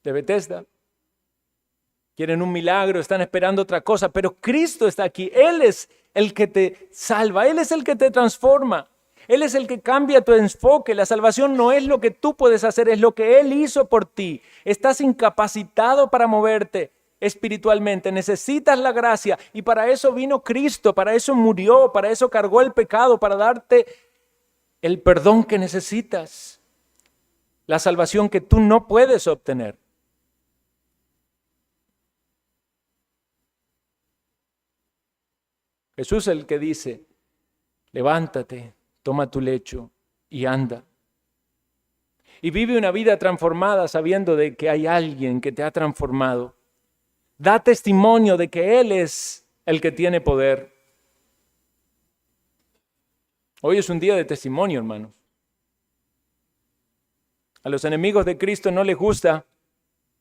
de Betesda. Quieren un milagro, están esperando otra cosa, pero Cristo está aquí. Él es el que te salva, Él es el que te transforma, Él es el que cambia tu enfoque. La salvación no es lo que tú puedes hacer, es lo que Él hizo por ti. Estás incapacitado para moverte espiritualmente, necesitas la gracia y para eso vino Cristo, para eso murió, para eso cargó el pecado, para darte el perdón que necesitas, la salvación que tú no puedes obtener. Jesús es el que dice: levántate, toma tu lecho y anda. Y vive una vida transformada sabiendo de que hay alguien que te ha transformado. Da testimonio de que Él es el que tiene poder. Hoy es un día de testimonio, hermanos. A los enemigos de Cristo no les gusta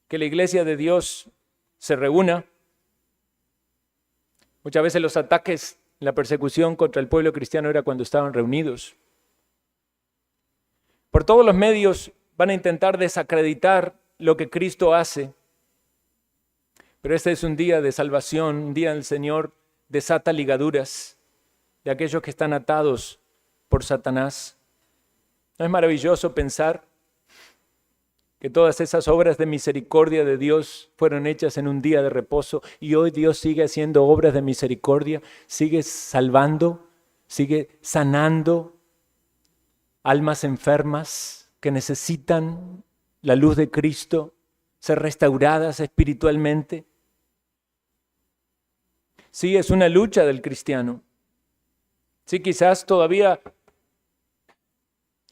que la iglesia de Dios se reúna. Muchas veces los ataques, la persecución contra el pueblo cristiano era cuando estaban reunidos. Por todos los medios van a intentar desacreditar lo que Cristo hace. Pero este es un día de salvación, un día en el Señor desata ligaduras de aquellos que están atados por Satanás. ¿No es maravilloso pensar que todas esas obras de misericordia de Dios fueron hechas en un día de reposo y hoy Dios sigue haciendo obras de misericordia, sigue salvando, sigue sanando almas enfermas que necesitan la luz de Cristo, ser restauradas espiritualmente? Sí, es una lucha del cristiano. Sí, quizás todavía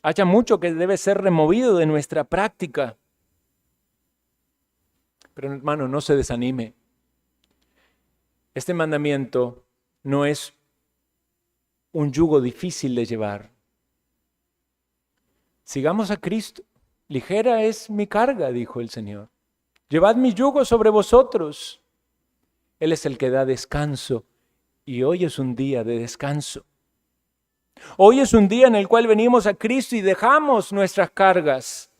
haya mucho que debe ser removido de nuestra práctica. Pero hermano, no se desanime. Este mandamiento no es un yugo difícil de llevar. Sigamos a Cristo. Ligera es mi carga, dijo el Señor. Llevad mi yugo sobre vosotros. Él es el que da descanso y hoy es un día de descanso. Hoy es un día en el cual venimos a Cristo y dejamos nuestras cargas.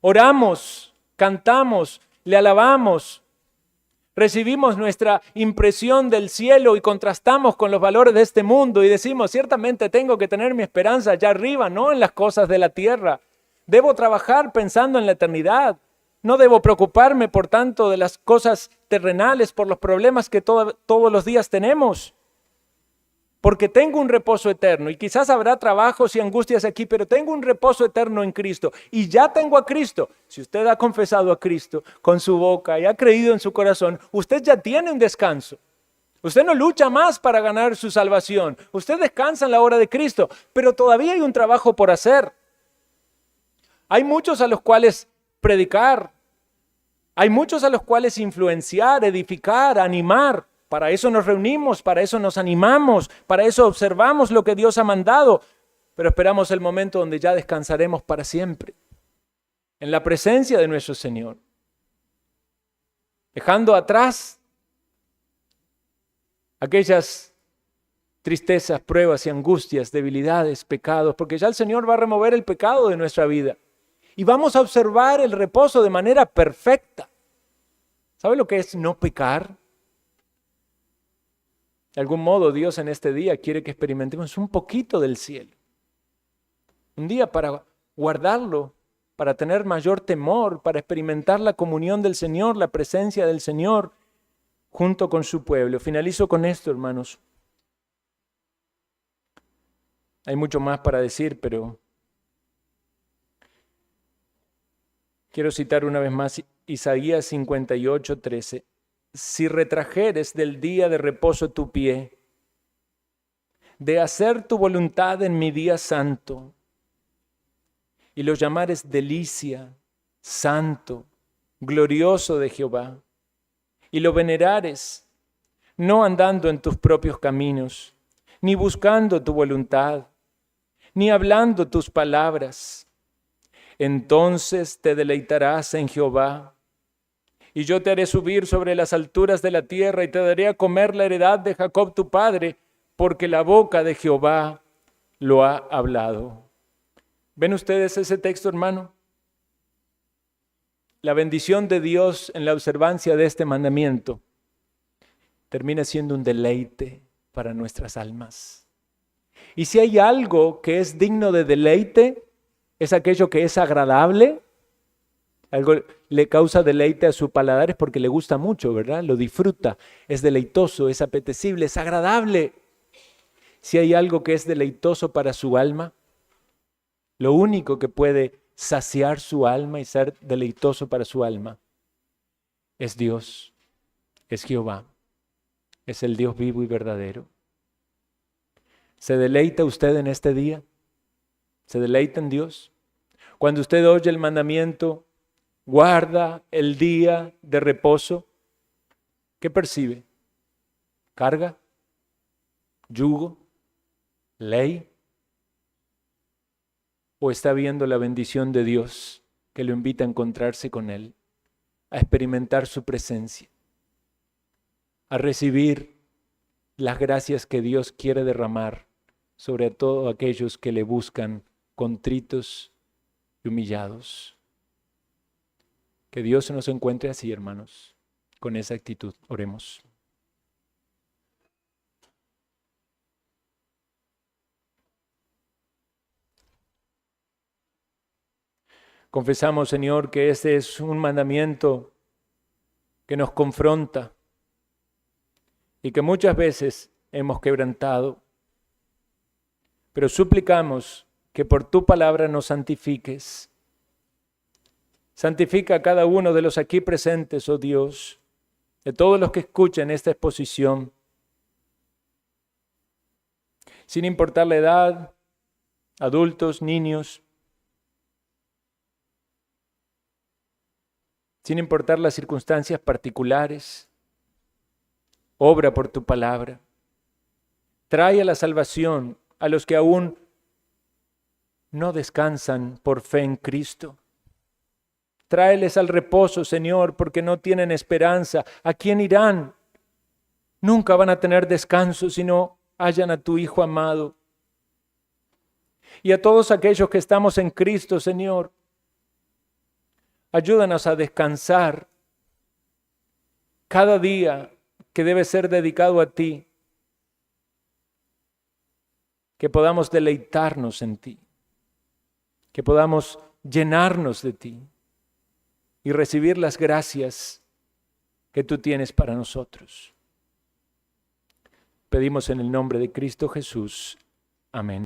Oramos, cantamos, le alabamos, recibimos nuestra impresión del cielo y contrastamos con los valores de este mundo y decimos: ciertamente tengo que tener mi esperanza allá arriba, no en las cosas de la tierra. Debo trabajar pensando en la eternidad. No debo preocuparme por tanto de las cosas terrenales, por los problemas que todos los días tenemos. Porque tengo un reposo eterno y quizás habrá trabajos y angustias aquí, pero tengo un reposo eterno en Cristo y ya tengo a Cristo. Si usted ha confesado a Cristo con su boca y ha creído en su corazón, usted ya tiene un descanso. Usted no lucha más para ganar su salvación. Usted descansa en la obra de Cristo, pero todavía hay un trabajo por hacer. Hay muchos a los cuales predicar. Hay muchos a los cuales influenciar, edificar, animar. Para eso nos reunimos, para eso nos animamos, para eso observamos lo que Dios ha mandado, pero esperamos el momento donde ya descansaremos para siempre, en la presencia de nuestro Señor, dejando atrás aquellas tristezas, pruebas y angustias, debilidades, pecados, porque ya el Señor va a remover el pecado de nuestra vida y vamos a observar el reposo de manera perfecta. ¿Sabe lo que es no pecar? De algún modo Dios en este día quiere que experimentemos un poquito del cielo. Un día para guardarlo, para tener mayor temor, para experimentar la comunión del Señor, la presencia del Señor junto con su pueblo. Finalizo con esto, hermanos. Hay mucho más para decir, pero quiero citar una vez más Isaías 58:13. Si retrajeres del día de reposo tu pie, de hacer tu voluntad en mi día santo, y lo llamares delicia, santo, glorioso de Jehová, y lo venerares, no andando en tus propios caminos, ni buscando tu voluntad, ni hablando tus palabras. Entonces te deleitarás en Jehová, y yo te haré subir sobre las alturas de la tierra, y te daré a comer la heredad de Jacob tu padre, porque la boca de Jehová lo ha hablado. ¿Ven ustedes ese texto, hermano? La bendición de Dios en la observancia de este mandamiento termina siendo un deleite para nuestras almas. Y si hay algo que es digno de deleite, es aquello que es agradable. Algo le causa deleite a su paladar es porque le gusta mucho, ¿verdad? Lo disfruta, es deleitoso, es apetecible, es agradable. Si hay algo que es deleitoso para su alma, lo único que puede saciar su alma y ser deleitoso para su alma es Dios, es Jehová, es el Dios vivo y verdadero. ¿Se deleita usted en este día? ¿Se deleita en Dios? Cuando usted oye el mandamiento, guarda el día de reposo, ¿qué percibe? ¿Carga? ¿Yugo? ¿Ley? ¿O está viendo la bendición de Dios que lo invita a encontrarse con Él, a experimentar su presencia, a recibir las gracias que Dios quiere derramar sobre todos aquellos que le buscan contritos y humillados? Que Dios nos encuentre así, hermanos, con esa actitud. Oremos. Confesamos, Señor, que este es un mandamiento que nos confronta y que muchas veces hemos quebrantado, pero suplicamos que por tu palabra nos santifiques. Santifica a cada uno de los aquí presentes, oh Dios, de todos los que escuchan esta exposición, sin importar la edad, adultos, niños, sin importar las circunstancias particulares. Obra por tu palabra. Trae a la salvación a los que aún no descansan por fe en Cristo. Tráeles al reposo, Señor, porque no tienen esperanza. ¿A quién irán? Nunca van a tener descanso si no hallan a tu Hijo amado. Y a todos aquellos que estamos en Cristo, Señor, ayúdanos a descansar cada día que debe ser dedicado a ti, que podamos deleitarnos en ti, que podamos llenarnos de ti y recibir las gracias que tú tienes para nosotros. Pedimos en el nombre de Cristo Jesús. Amén.